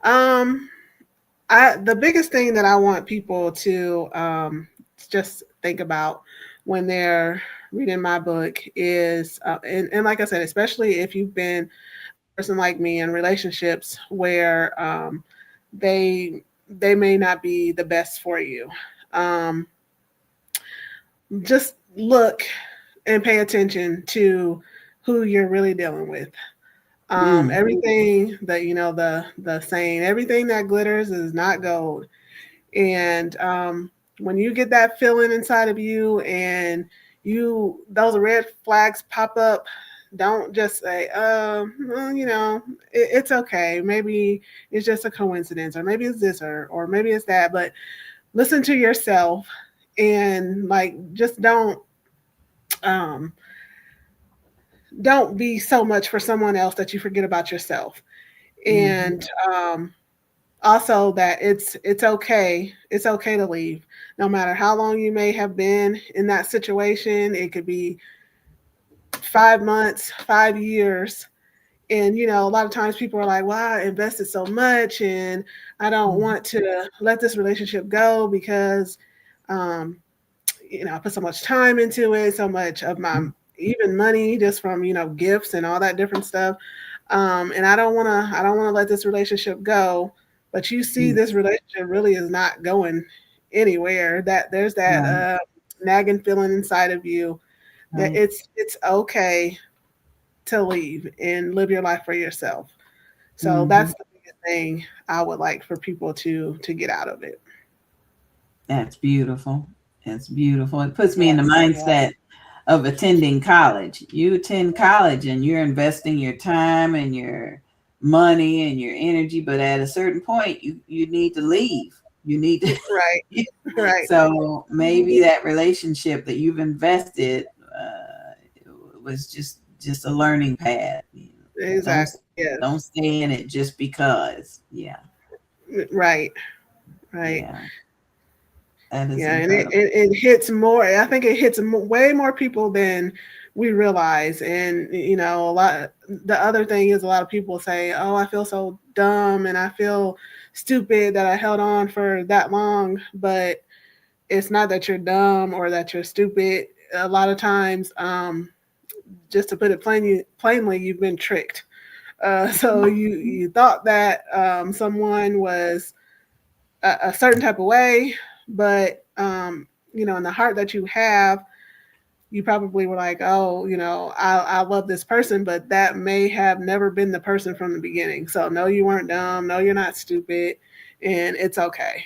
The biggest thing that I want people to just think about when they're reading my book is, and like I said, especially if you've been a person like me in relationships where they may not be the best for you. Just look and pay attention to who you're really dealing with. Everything that, the saying, everything that glitters is not gold. And when you get that feeling inside of you, and those red flags pop up, Don't just say, well, it's okay. Maybe it's just a coincidence, or maybe it's this, or maybe it's that. But listen to yourself, and like, just um, don't be so much for someone else that you forget about yourself. And also that it's okay. It's okay to leave, no matter how long you may have been in that situation. It could be 5 months, 5 years. And a lot of times people are like, well, I invested so much and I don't want to let this relationship go because I put so much time into it, so much of my even money just from gifts and all that different stuff. And I don't want to let this relationship go. But you see, this relationship really is not going anywhere. That there's that nagging feeling inside of you that it's okay to leave and live your life for yourself. So that's the biggest thing I would like for people to get out of it. That's beautiful. That's beautiful. It puts me in the mindset of attending college. You attend college and you're investing your time and your money and your energy, but at a certain point you need to leave. You need to right. So maybe that relationship that you've invested was just a learning pad. Exactly. Don't stay in it just because. Yeah. Right. Yeah. That is and incredible. it hits more. I think it hits way more people than we realize. And the other thing is, a lot of people say, oh, I feel so dumb and I feel stupid that I held on for that long. But it's not that you're dumb or that you're stupid. A lot of times, just to put it plainly, you've been tricked. So you thought that someone was a certain type of way, but in the heart that you have, you probably were like, oh, I love this person, but that may have never been the person from the beginning. So no, you weren't dumb. No, you're not stupid, and it's okay.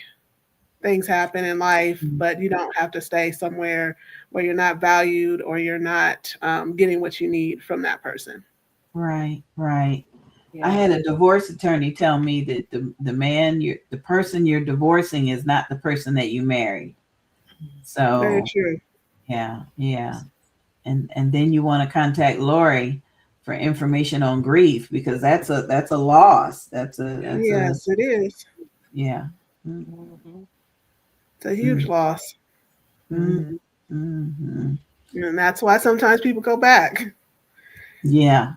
Things happen in life, but you don't have to stay somewhere where you're not valued or you're not getting what you need from that person. Right. I had a divorce attorney tell me that the person you're divorcing is not the person that you married. So very true. Yeah. And then you want to contact Lori for information on grief, because that's a loss. Yes, it is. Yeah. It's a huge loss. Mm-hmm. And that's why sometimes people go back. Yeah.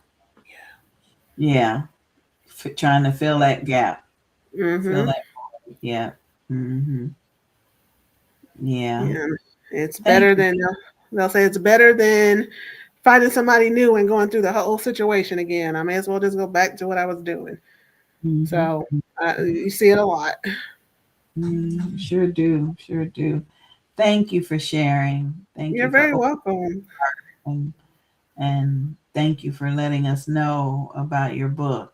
Trying to fill that gap. Fill that. Yeah. Yeah. It's better than they'll say it's better than finding somebody new and going through the whole situation again. I may as well just go back to what I was doing. So you see it a lot. Sure do. Thank you for sharing. You're very welcome. And thank you for letting us know about your book.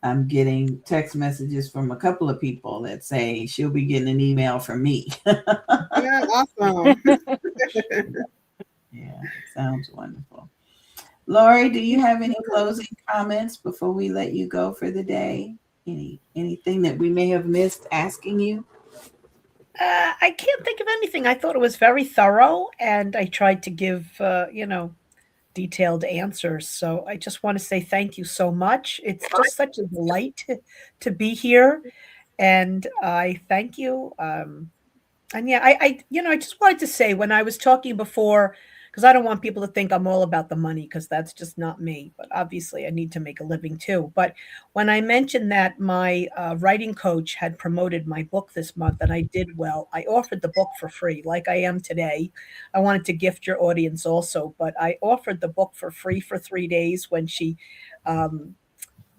I'm getting text messages from a couple of people that say she'll be getting an email from me. Yeah, awesome. Yeah, sounds wonderful. Lori, do you have any closing comments before we let you go for the day? Anything that we may have missed asking you? I can't think of anything. I thought it was very thorough, and I tried to give, detailed answers. So I just want to say thank you so much. It's just such a delight to be here, and I thank you. And yeah, I just wanted to say, when I was talking before, because I don't want people to think I'm all about the money, because that's just not me. But obviously, I need to make a living too. But when I mentioned that my writing coach had promoted my book this month and I did well, I offered the book for free, like I am today. I wanted to gift your audience also, but I offered the book for free for 3 days when she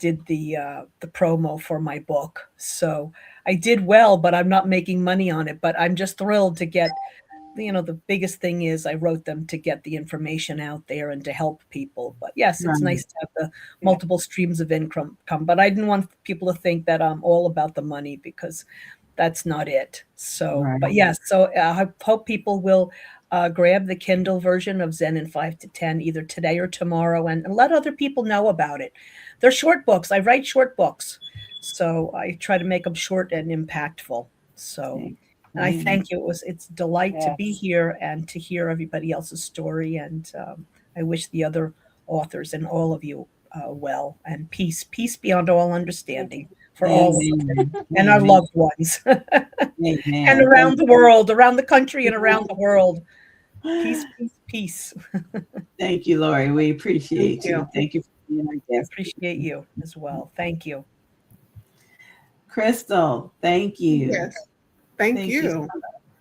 did the promo for my book. So I did well, but I'm not making money on it. But I'm just thrilled to get, the biggest thing is I wrote them to get the information out there and to help people. But yes, it's nice to have the multiple streams of income. But I didn't want people to think that I'm all about the money, because that's not it. So, but yes, so I hope people will grab the Kindle version of Zen in 5 to 10 either today or tomorrow, and let other people know about it. They're short books. I write short books, so I try to make them short and impactful. So, and I thank you. It's a delight to be Yes. here and to hear everybody else's story. And I wish the other authors and all of you well, and peace beyond all understanding for all of us Amen. and our Amen. loved ones. Amen. And around Thank the world, around the country and around you. the world. Peace, peace, peace. Thank you, Lori. We appreciate Thank you. you. Thank you for being our I guest. appreciate you as well. Thank you. Crystal, thank you. Yes. Thank Thank you. so much.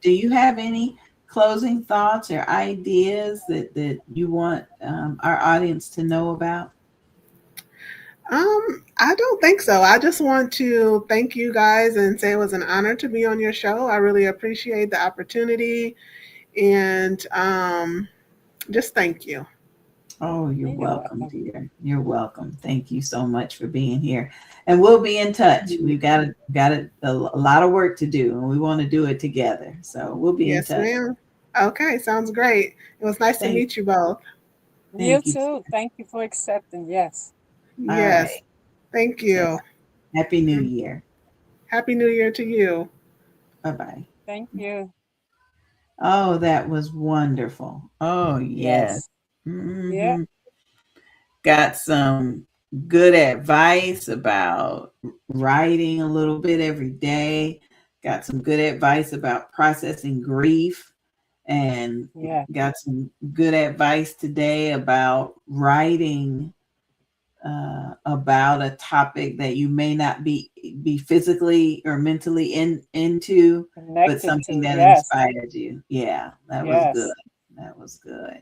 Do you have any closing thoughts or ideas that you want our audience to know about? I don't think so. I just want to thank you guys and say it was an honor to be on your show. I really appreciate the opportunity, and just thank you. Oh, you're You're welcome, welcome. dear. You're welcome. Thank you so much for being here. And we'll be in touch. We've got a lot of work to do, and we want to do it together. So we'll be in Yes, touch. ma'am. Okay, sounds great. It was nice to Thank, meet you both. You thank you. too. Thank you for accepting. Yes. All Yes, right. thank you. Happy New Year. Happy New Year to you. Bye-bye. Thank you. Oh, that was wonderful. Oh, yes. Yes. Yeah. Mhm. Got some good advice about writing a little bit every day. Got some good advice about processing grief, and Yeah. got some good advice today about writing about a topic that you may not be physically or mentally into, but Connected something to. that Yes. inspired you. Yeah, that was good. Yes. That was good.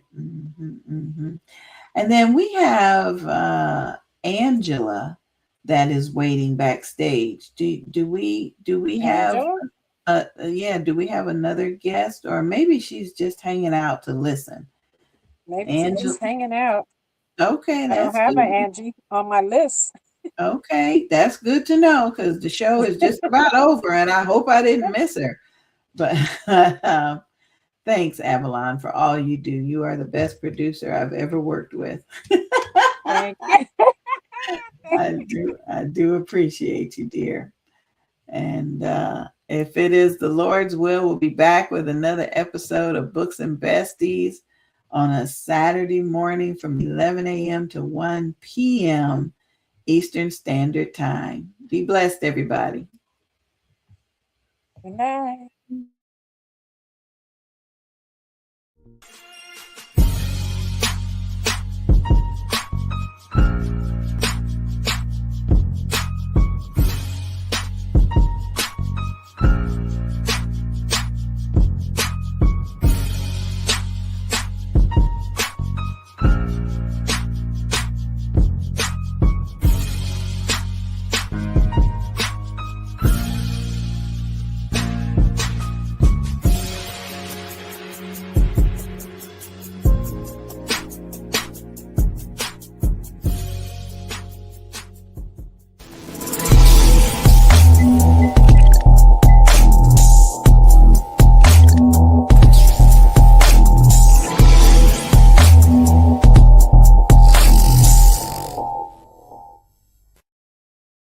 And then we have Angela that is waiting backstage. Do we have Angela? yeah, do we have another guest, or maybe she's just hanging out to listen? Maybe she's Angela. just hanging out. Okay, I don't that's have an good. Angie on my list. Okay, that's good to know, because the show is just about over, and I hope I didn't miss her. But thanks, Avalon, for all you do. You are the best producer I've ever worked with. Thank you. I do appreciate you, dear. And if it is the Lord's will, we'll be back with another episode of Books and Besties on a Saturday morning from 11 a.m. to 1 p.m. Eastern Standard Time. Be blessed, everybody. Good night.